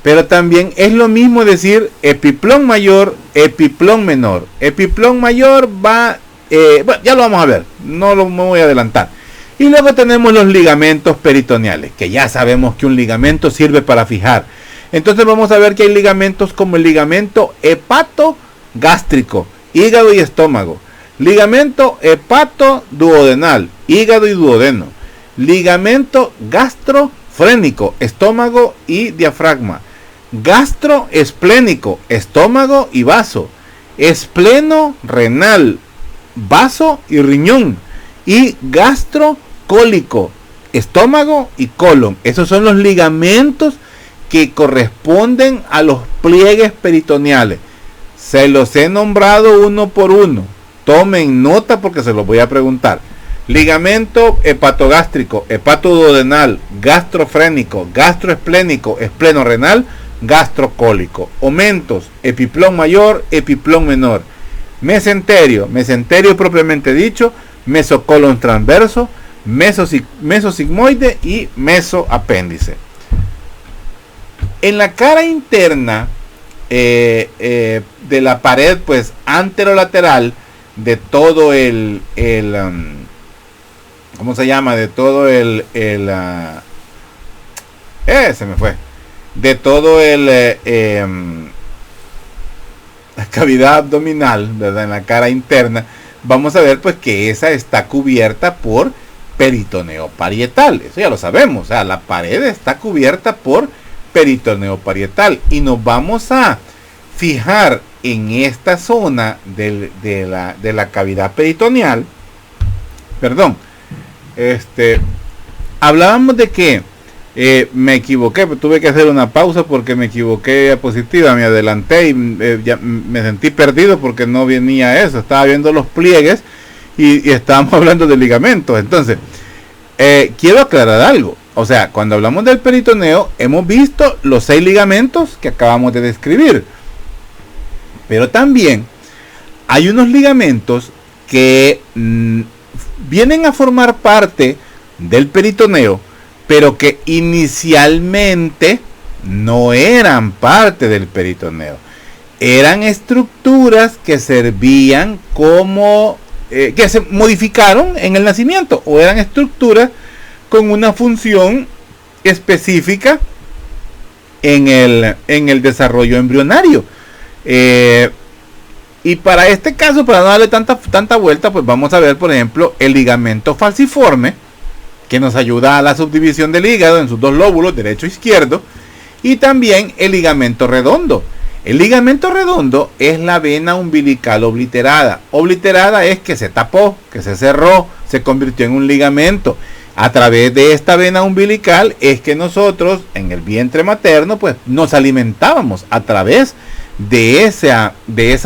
[SPEAKER 1] Pero también es lo mismo decir epiplón mayor, epiplón menor. Epiplón mayor va, bueno, ya lo vamos a ver, no me voy a adelantar. Y luego tenemos los ligamentos peritoneales, que ya sabemos que un ligamento sirve para fijar. Entonces vamos a ver que hay ligamentos como el ligamento hepatogástrico, hígado y estómago. Ligamento hepatoduodenal, hígado y duodeno. Ligamento gastrofrénico, estómago y diafragma. Gastroesplénico, estómago y vaso. Espleno renal, vaso y riñón. Y gastrocólico, estómago y colon. Esos son los ligamentos que corresponden a los pliegues peritoneales. Se los he nombrado uno por uno. Tomen nota porque se los voy a preguntar. Ligamento hepatogástrico, hepatoduodenal, gastrofrénico, gastroesplénico, esplenorenal, gastrocólico. Omentos, epiplón mayor, epiplón menor. Mesenterio, mesenterio propiamente dicho, mesocolon transverso, mesosigmoide y mesoapéndice. En la cara interna de la pared, pues anterolateral de todo ¿cómo se llama? De todo se me fue, de todo la cavidad abdominal, ¿verdad? En la cara interna, vamos a ver pues que esa está cubierta por peritoneo parietal. Eso ya lo sabemos, o sea, la pared está cubierta por peritoneo parietal, y nos vamos a fijar en esta zona de la cavidad peritoneal. Perdón, hablábamos de que me equivoqué, tuve que hacer una pausa porque me equivoqué de diapositiva, me adelanté y ya me sentí perdido porque no venía eso, estaba viendo los pliegues y estábamos hablando de ligamentos. Entonces, quiero aclarar algo. O sea, cuando hablamos del peritoneo, hemos visto los 6 ligamentos que acabamos de describir. Pero también hay unos ligamentos que vienen a formar parte del peritoneo, pero que inicialmente no eran parte del peritoneo. Eran estructuras que servían como, que se modificaron en el nacimiento, o eran estructuras con una función específica en el desarrollo embrionario. Y para este caso, para no darle tanta vuelta, pues vamos a ver, por ejemplo, el ligamento falciforme, que nos ayuda a la subdivisión del hígado en sus 2 lóbulos, derecho e izquierdo, y también el ligamento redondo. El ligamento redondo es la vena umbilical obliterada. Obliterada es que se tapó, que se cerró, se convirtió en un ligamento. A través de esta vena umbilical es que nosotros en el vientre materno pues nos alimentábamos a través de esa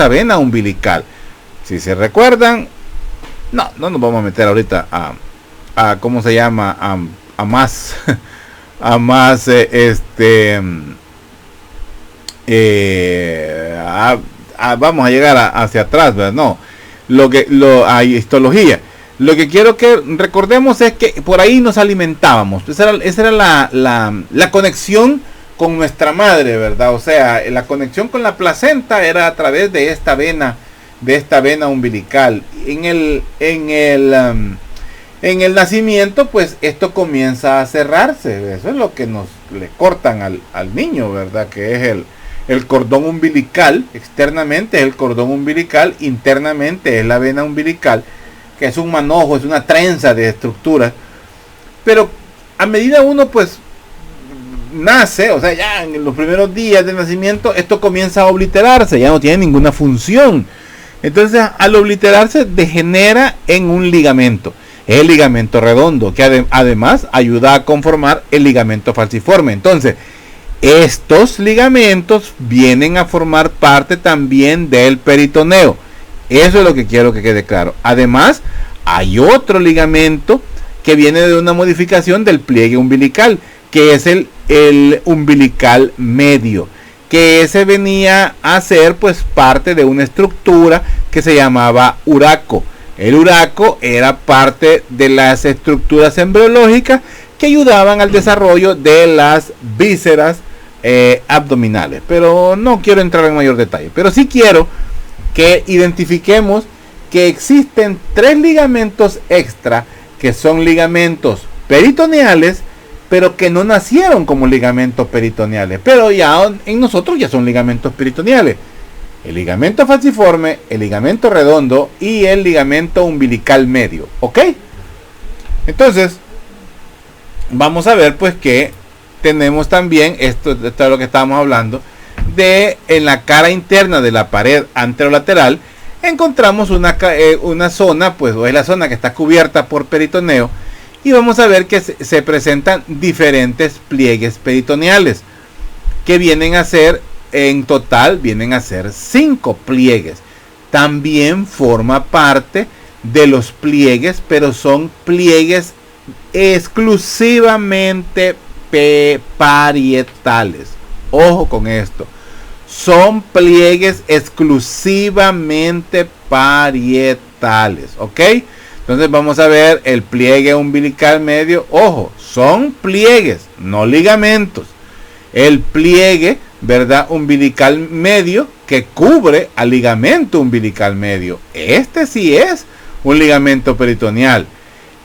[SPEAKER 1] vena umbilical. Si se recuerdan, no nos vamos a meter ahorita a ¿cómo se llama? A más vamos a llegar hacia atrás, ¿verdad? No, a histología. Lo que quiero que recordemos es que por ahí nos alimentábamos. Esa era la conexión con nuestra madre, ¿verdad? O sea, la conexión con la placenta era a través de esta vena umbilical. En el nacimiento, pues esto comienza a cerrarse. Eso es lo que le cortan al niño, ¿verdad? Que es el cordón umbilical. Externamente es el cordón umbilical, internamente es la vena umbilical, que es un manojo, es una trenza de estructuras. Pero a medida uno pues nace, o sea, ya en los primeros días del nacimiento, esto comienza a obliterarse, ya no tiene ninguna función. Entonces, al obliterarse, degenera en un ligamento. Es el ligamento redondo, que además ayuda a conformar el ligamento falciforme. Entonces, estos ligamentos vienen a formar parte también del peritoneo. Eso es lo que quiero que quede claro. Además, hay otro ligamento que viene de una modificación del pliegue umbilical, que es el umbilical medio, que ese venía a ser pues parte de una estructura que se llamaba uraco. El uraco era parte de las estructuras embriológicas que ayudaban al desarrollo de las vísceras abdominales. Pero no quiero entrar en mayor detalle, pero sí quiero que identifiquemos que existen 3 ligamentos extra que son ligamentos peritoneales, pero que no nacieron como ligamentos peritoneales, pero ya en nosotros ya son ligamentos peritoneales: el ligamento falciforme, el ligamento redondo y el ligamento umbilical medio. ¿Ok? Entonces vamos a ver pues que tenemos también esto es lo que estábamos hablando de en la cara interna de la pared anterolateral. Encontramos una zona, pues, o es la zona que está cubierta por peritoneo, y vamos a ver que se presentan diferentes pliegues peritoneales que vienen a ser, en total vienen a ser 5 pliegues. También forma parte de los pliegues, pero son pliegues exclusivamente parietales. Ojo con esto, son pliegues exclusivamente parietales, ¿ok? Entonces vamos a ver el pliegue umbilical medio. Ojo, son pliegues, no ligamentos. El pliegue, ¿verdad?, umbilical medio, que cubre al ligamento umbilical medio. Este sí es un ligamento peritoneal.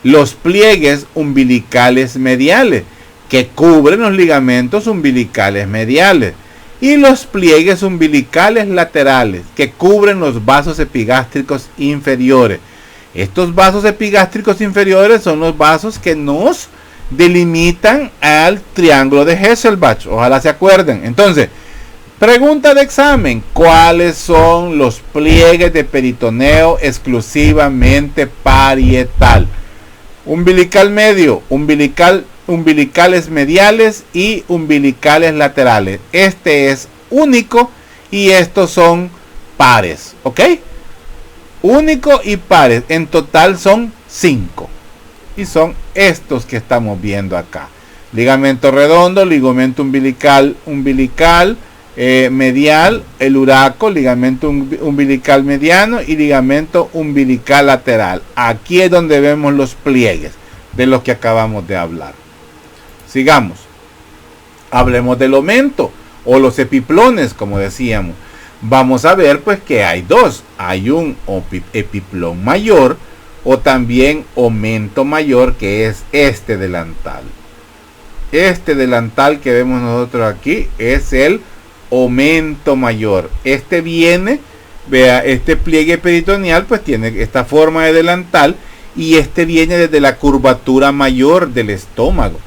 [SPEAKER 1] Los pliegues umbilicales mediales, que cubren los ligamentos umbilicales mediales, y los pliegues umbilicales laterales, que cubren los vasos epigástricos inferiores. Estos vasos epigástricos inferiores son los vasos que nos delimitan al triángulo de Hesselbach. Ojalá se acuerden. Entonces, pregunta de examen: ¿cuáles son los pliegues de peritoneo exclusivamente parietal? Umbilical medio, umbilicales mediales y umbilicales laterales. Este es único y estos son pares, ¿ok? Único y pares. En total son 5. Y son estos que estamos viendo acá: ligamento redondo, ligamento umbilical medial, el uraco, ligamento umbilical mediano y ligamento umbilical lateral. Aquí es donde vemos los pliegues de los que acabamos de hablar. Sigamos. Hablemos del aumento o los epiplones, como decíamos. Vamos a ver pues que hay dos. Hay un epiplón mayor o también aumento mayor, que es este delantal. Este delantal que vemos nosotros aquí es el aumento mayor. Este viene, vea, este pliegue peritoneal pues tiene esta forma de delantal, y este viene desde la curvatura mayor del estómago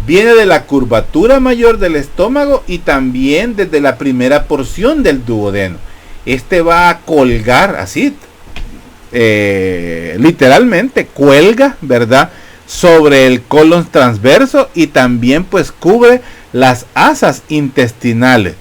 [SPEAKER 1] viene de la curvatura mayor del estómago y también desde la primera porción del duodeno. Este va a colgar así, literalmente cuelga, ¿verdad?, sobre el colon transverso, y también pues cubre las asas intestinales,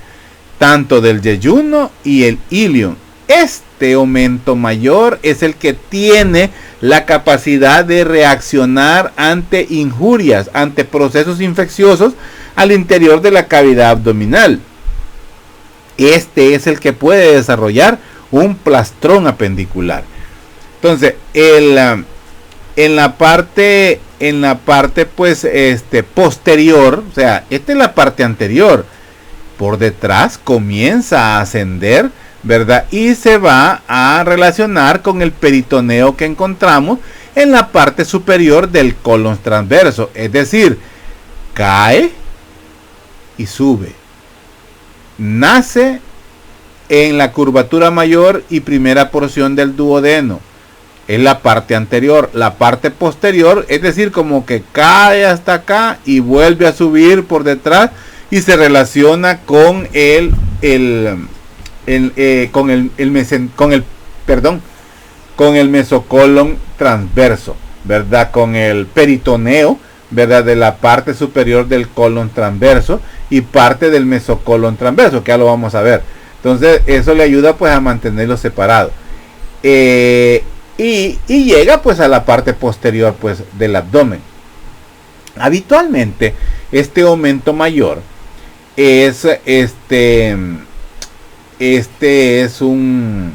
[SPEAKER 1] tanto del yeyuno y el ilion. Este aumento mayor es el que tiene la capacidad de reaccionar ante injurias, ante procesos infecciosos al interior de la cavidad abdominal. Este es el que puede desarrollar un plastrón apendicular. Entonces, en la parte pues posterior, o sea, esta es la parte anterior, por detrás comienza a ascender, ¿verdad? Y se va a relacionar con el peritoneo que encontramos en la parte superior del colon transverso, es decir, cae y sube, nace en la curvatura mayor y primera porción del duodeno, es la parte anterior. La parte posterior, es decir, como que cae hasta acá y vuelve a subir por detrás y se relaciona con el mesocolon transverso, ¿verdad? Con el peritoneo, ¿verdad?, de la parte superior del colon transverso y parte del mesocolon transverso, que ya lo vamos a ver. Entonces eso le ayuda pues a mantenerlo separado, y llega pues a la parte posterior pues del abdomen. Habitualmente este aumento mayor es es un...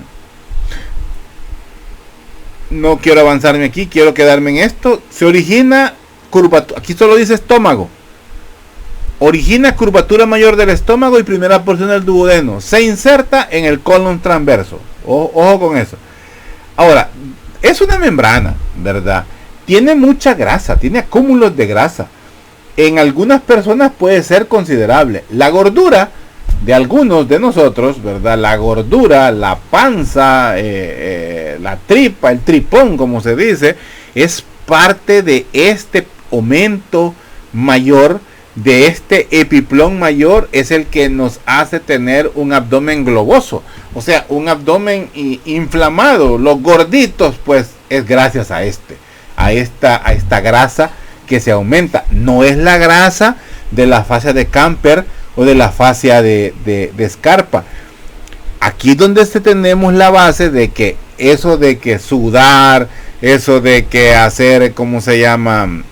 [SPEAKER 1] No quiero avanzarme aquí, quiero quedarme en esto. Se origina curvatura, aquí solo dice estómago. Origina curvatura mayor del estómago y primera porción del duodeno. Se inserta en el colon transverso. Ojo con eso. Ahora, es una membrana, ¿verdad? Tiene mucha grasa, tiene acúmulos de grasa. En algunas personas puede ser considerable. La gordura de algunos de nosotros, ¿verdad? La gordura, la panza, la tripa, el tripón, como se dice, es parte de este aumento mayor, de este epiplón mayor, es el que nos hace tener un abdomen globoso, o sea, un abdomen inflamado. Los gorditos, pues, es gracias a esta grasa que se aumenta. No es la grasa de la fascia de Camper o de la fascia de Scarpa. Aquí donde tenemos la base de que eso de que sudar, eso de que hacer, ¿cómo se llama?,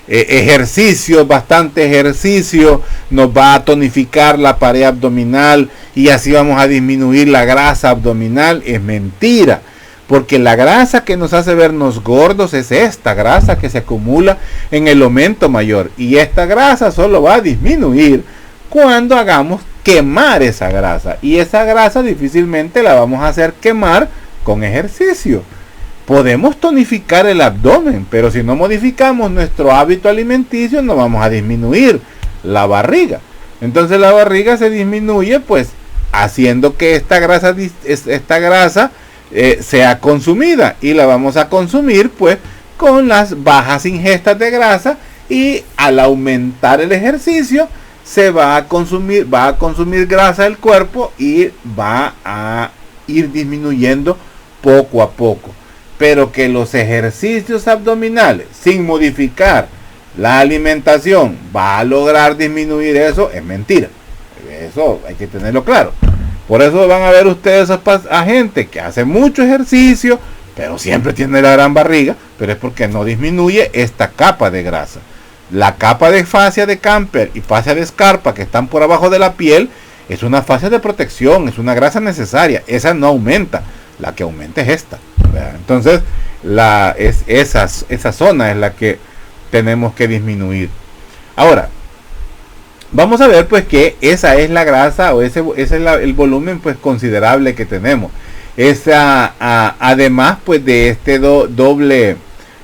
[SPEAKER 1] ejercicio, bastante ejercicio, nos va a tonificar la pared abdominal y así vamos a disminuir la grasa abdominal. Es mentira, porque la grasa que nos hace vernos gordos es esta grasa que se acumula en el aumento mayor, y esta grasa solo va a disminuir cuando hagamos quemar esa grasa, y esa grasa difícilmente la vamos a hacer quemar con ejercicio. podemos tonificar el abdomen, pero si no modificamos nuestro hábito alimenticio no vamos a disminuir la barriga. Entonces la barriga se disminuye pues haciendo que esta grasa sea consumida, y la vamos a consumir pues con las bajas ingestas de grasa, y al aumentar el ejercicio se va a consumir grasa del cuerpo y va a ir disminuyendo poco a poco. Pero que los ejercicios abdominales sin modificar la alimentación va a lograr disminuir eso, es mentira. Eso hay que tenerlo claro. Por eso van a ver ustedes a gente que hace mucho ejercicio pero siempre tiene la gran barriga, pero es porque no disminuye esta capa de grasa. La capa de fascia de Camper y fascia de Scarpa que están por abajo de la piel es una fascia de protección, es una grasa necesaria. Esa no aumenta, la que aumenta es esta, ¿verdad? Entonces esa zona es la que tenemos que disminuir. Ahora vamos a ver pues que esa es la grasa, o ese es el volumen pues considerable que tenemos. Además pues de este doble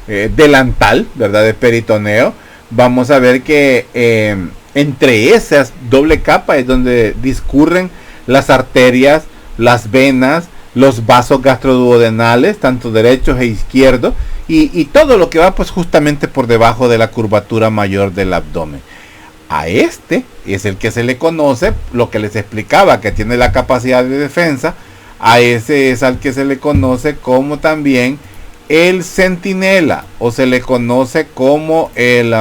[SPEAKER 1] delantal, ¿verdad?, de peritoneo, vamos a ver que entre esas doble capa es donde discurren las arterias, las venas, los vasos gastroduodenales, tanto derechos e izquierdos, y todo lo que va pues justamente por debajo de la curvatura mayor del abdomen. A este es el que se le conoce, lo que les explicaba, que tiene la capacidad de defensa. A ese es al que se le conoce como también el centinela, o se le conoce como el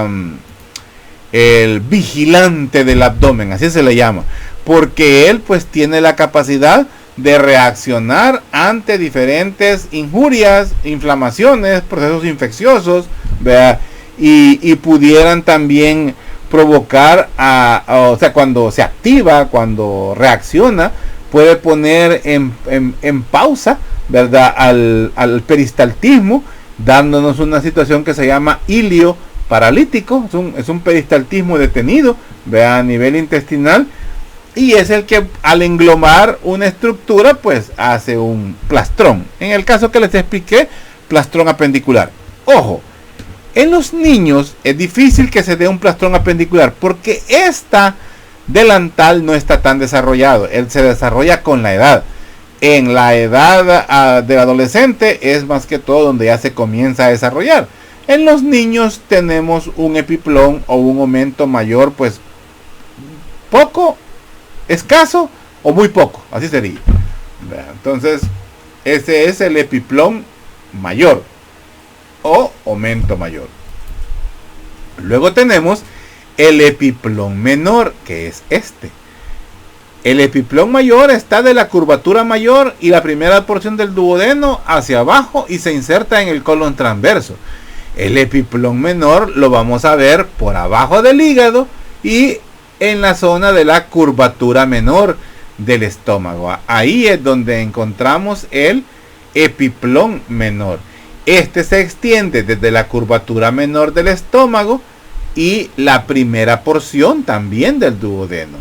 [SPEAKER 1] vigilante del abdomen, así se le llama, porque él pues tiene la capacidad de reaccionar ante diferentes injurias, inflamaciones, procesos infecciosos, ¿verdad? Y pudieran también provocar, o sea, cuando se activa, cuando reacciona, puede poner en pausa, ¿verdad?, al peristaltismo, dándonos una situación que se llama ilio paralítico. Es un peristaltismo detenido, ¿verdad?, a nivel intestinal, y es el que al englomar una estructura pues hace un plastrón. En el caso que les expliqué, plastrón apendicular. Ojo, en los niños es difícil que se dé un plastrón apendicular porque esta delantal no está tan desarrollado. Él se desarrolla con la edad. En la edad del adolescente es más que todo donde ya se comienza a desarrollar. En los niños tenemos un epiplón o un aumento mayor, pues poco, escaso o muy poco, así sería. Entonces ese es el epiplón mayor o aumento mayor. Luego tenemos el epiplón menor, que es este. El epiplón mayor está de la curvatura mayor y la primera porción del duodeno hacia abajo y se inserta en el colon transverso. El epiplón menor lo vamos a ver por abajo del hígado y en la zona de la curvatura menor del estómago. Ahí es donde encontramos el epiplón menor. Este se extiende desde la curvatura menor del estómago y la primera porción también del duodeno.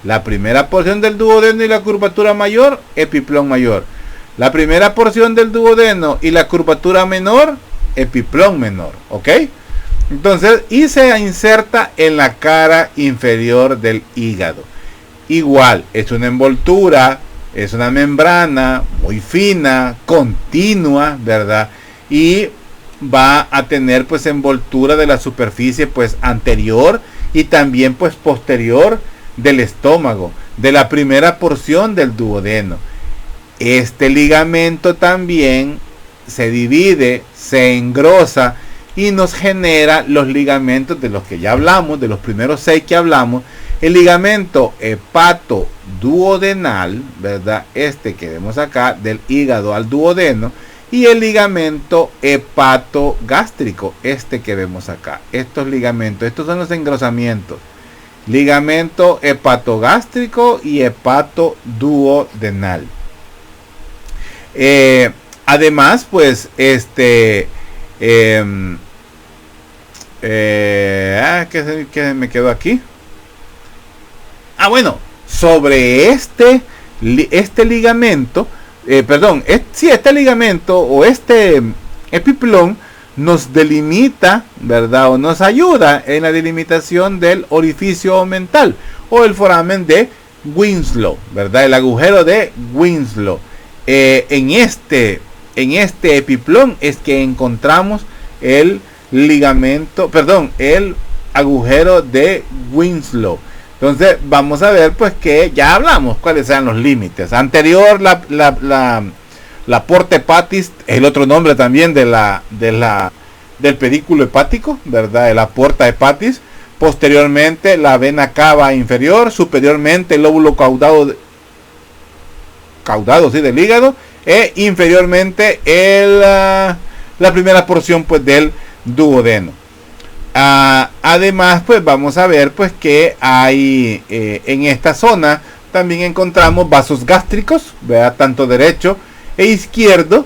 [SPEAKER 1] La primera porción del duodeno y la curvatura mayor, epiplón mayor. La primera porción del duodeno y la curvatura menor, epiplón menor. ¿Ok? Entonces, y se inserta en la cara inferior del hígado. Igual, es una envoltura, es una membrana muy fina, continua, ¿verdad? Y va a tener pues envoltura de la superficie pues anterior y también pues posterior del estómago, de la primera porción del duodeno. Este ligamento también se divide, se engrosa y nos genera los ligamentos de los que ya hablamos, de los primeros 6 que hablamos. El ligamento hepatoduodenal, ¿verdad?, este que vemos acá, del hígado al duodeno, y el ligamento hepatogástrico, este que vemos acá. Estos ligamentos, estos son los engrosamientos. Ligamento hepatogástrico y hepatoduodenal. Además, pues, ¿qué me quedó aquí? Bueno, sobre este ligamento, este ligamento o este epiplón nos delimita, ¿verdad? O nos ayuda en la delimitación del orificio omental o el foramen de Winslow, ¿verdad? El agujero de Winslow. En este epiplón es que encontramos el agujero de Winslow. Entonces vamos a ver pues que ya hablamos cuáles sean los límites. Anterior la porta hepatis, el otro nombre también del pedículo hepático, ¿verdad? La porta hepatis. Posteriormente la vena cava inferior, superiormente el lóbulo caudado del hígado, e inferiormente la primera porción pues del duodeno. Además pues vamos a ver pues que hay en esta zona también encontramos vasos gástricos, ¿verdad? Tanto derecho e izquierdo.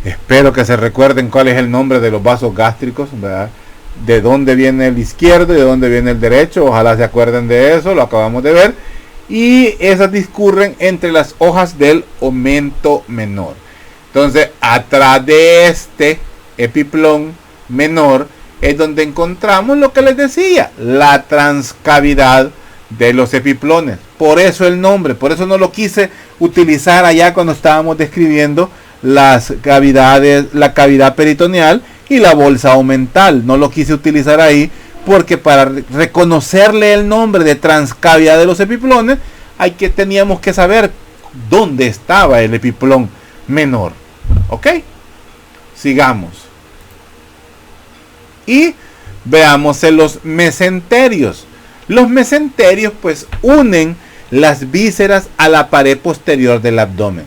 [SPEAKER 1] Espero que se recuerden cuál es el nombre de los vasos gástricos, ¿verdad? De dónde viene el izquierdo y de dónde viene el derecho. Ojalá se acuerden de eso, lo acabamos de ver. Y esas discurren entre las hojas del omento menor. Entonces, atrás de este epiplón menor es donde encontramos lo que les decía, la transcavidad de los epiplones. Por eso el nombre, por eso no lo quise utilizar allá cuando estábamos describiendo las cavidades, la cavidad peritoneal y la bolsa omental. No lo quise utilizar ahí porque para reconocerle el nombre de transcavidad de los epiplones teníamos que saber dónde estaba el epiplón menor. ¿Ok? Sigamos. Y veamos en los mesenterios. Los mesenterios pues unen las vísceras a la pared posterior del abdomen.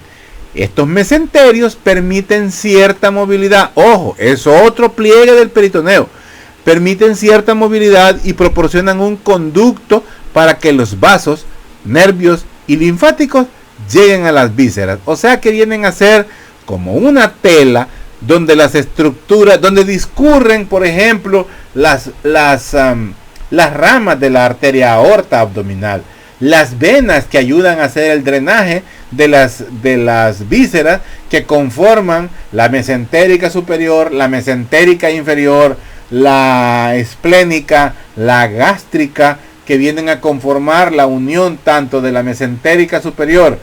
[SPEAKER 1] Estos mesenterios permiten cierta movilidad. Ojo, es otro pliegue del peritoneo. Permiten cierta movilidad y proporcionan un conducto para que los vasos, nervios y linfáticos lleguen a las vísceras. O sea que vienen a ser como una tela donde las estructuras, donde discurren, por ejemplo, las ramas de la arteria aorta abdominal, las venas que ayudan a hacer el drenaje de las vísceras que conforman la mesentérica superior, la mesentérica inferior, la esplénica, la gástrica, que vienen a conformar la unión tanto de la mesentérica superior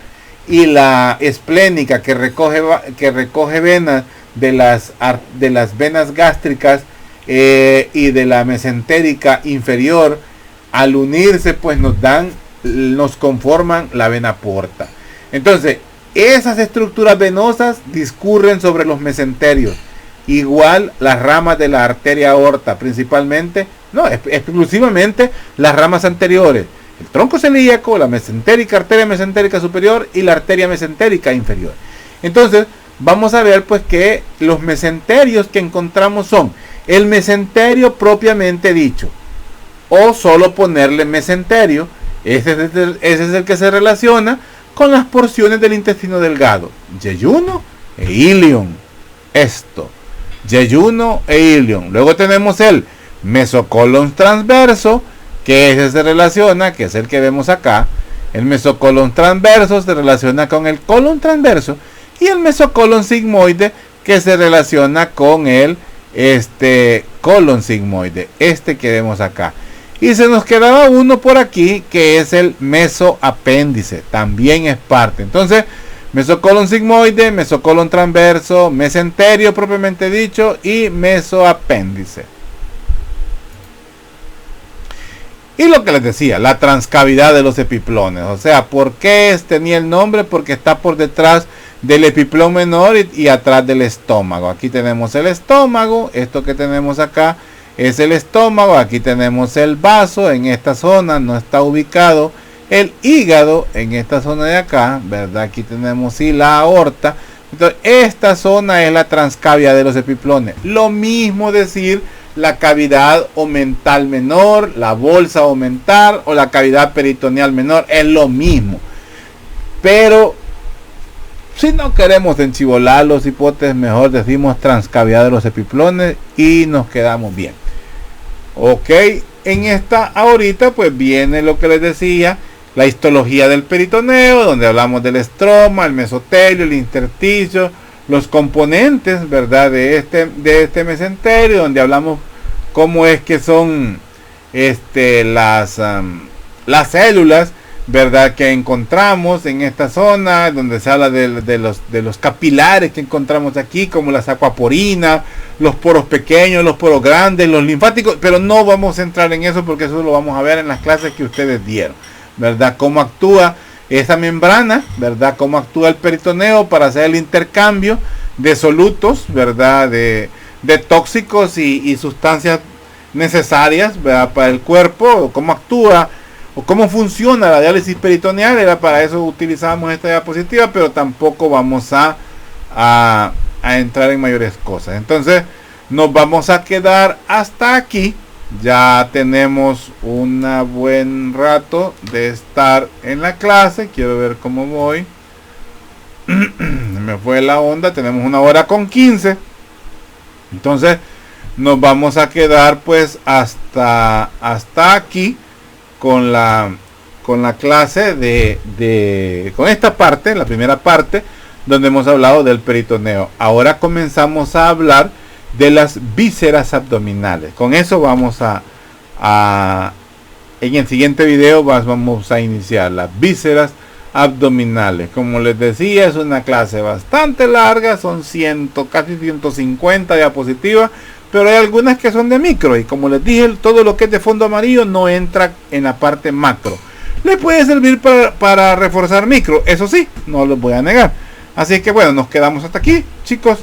[SPEAKER 1] y la esplénica que recoge venas de las venas gástricas y de la mesentérica inferior. Al unirse pues nos conforman la vena porta. Entonces esas estructuras venosas discurren sobre los mesenterios, igual las ramas de la arteria aorta, exclusivamente las ramas anteriores, el tronco celíaco, la arteria mesentérica superior y la arteria mesentérica inferior. Entonces vamos a ver pues que los mesenterios que encontramos son el mesenterio propiamente dicho, o solo ponerle mesenterio. Ese es el que se relaciona con las porciones del intestino delgado, yeyuno e ilion. Yeyuno e ilion. Luego tenemos el mesocolon transverso, que ese se relaciona, que es el que vemos acá. El mesocolon transverso se relaciona con el colon transverso y el mesocolon sigmoide, que se relaciona con el colon sigmoide, que vemos acá. Y se nos quedaba uno por aquí, que es el mesoapéndice, también es parte. Entonces, mesocolon sigmoide, mesocolon transverso, mesenterio propiamente dicho y mesoapéndice. Y lo que les decía, la transcavidad de los epiplones. O sea, ¿por qué tenía el nombre? Porque está por detrás del epiplón menor y atrás del estómago. Aquí tenemos el estómago, esto que tenemos acá es el estómago, aquí tenemos el vaso, en esta zona no está ubicado el hígado, en esta zona de acá, ¿verdad? Aquí tenemos sí la aorta. Entonces esta zona es la transcavidad de los epiplones. Lo mismo decir la cavidad omental menor, la bolsa omental o la cavidad peritoneal menor, es lo mismo. Pero si no queremos enchivolar los hipótesis, mejor decimos transcavidad de los epiplones y nos quedamos bien. Ok, en esta ahorita pues viene lo que les decía, la histología del peritoneo, donde hablamos del estroma, el mesotelio, el intersticio, los componentes, ¿verdad? De este mesenterio, donde hablamos cómo es que son las células, ¿verdad? Que encontramos en esta zona, donde se habla de los capilares que encontramos aquí, como las acuaporinas, los poros pequeños, los poros grandes, los linfáticos, pero no vamos a entrar en eso porque eso lo vamos a ver en las clases que ustedes dieron, ¿verdad? Cómo actúa esa membrana, ¿verdad? Cómo actúa el peritoneo para hacer el intercambio de solutos, ¿verdad? De tóxicos y sustancias necesarias, ¿verdad? Para el cuerpo, cómo actúa o cómo funciona la diálisis peritoneal. Era para eso utilizamos esta diapositiva, pero tampoco vamos a entrar en mayores cosas. Entonces nos vamos a quedar hasta aquí. Ya tenemos un buen rato de estar en la clase. Quiero ver cómo voy. Me fue la onda. Tenemos 1:15. Entonces nos vamos a quedar pues hasta aquí con la clase con esta parte, la primera parte, donde hemos hablado del peritoneo. Ahora comenzamos a hablar de las vísceras abdominales. Con eso vamos en el siguiente video vamos a iniciar las vísceras abdominales. Como les decía, es una clase bastante larga, son casi 150 diapositivas, pero hay algunas que son de micro, y como les dije, todo lo que es de fondo amarillo no entra en la parte macro. Le puede servir para reforzar micro, eso sí, no lo voy a negar. Así que bueno, nos quedamos hasta aquí, chicos.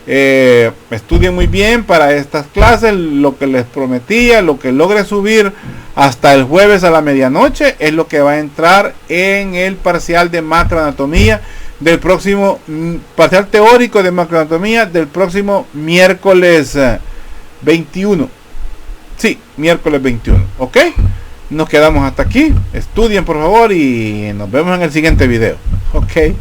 [SPEAKER 1] Estudien muy bien para estas clases. Lo que les prometía, lo que logre subir hasta el jueves a la medianoche, es lo que va a entrar en el parcial de macroanatomía del próximo, parcial teórico de macroanatomía del próximo miércoles 21. Sí, miércoles 21. Ok, nos quedamos hasta aquí. Estudien por favor y nos vemos en el siguiente video. Ok.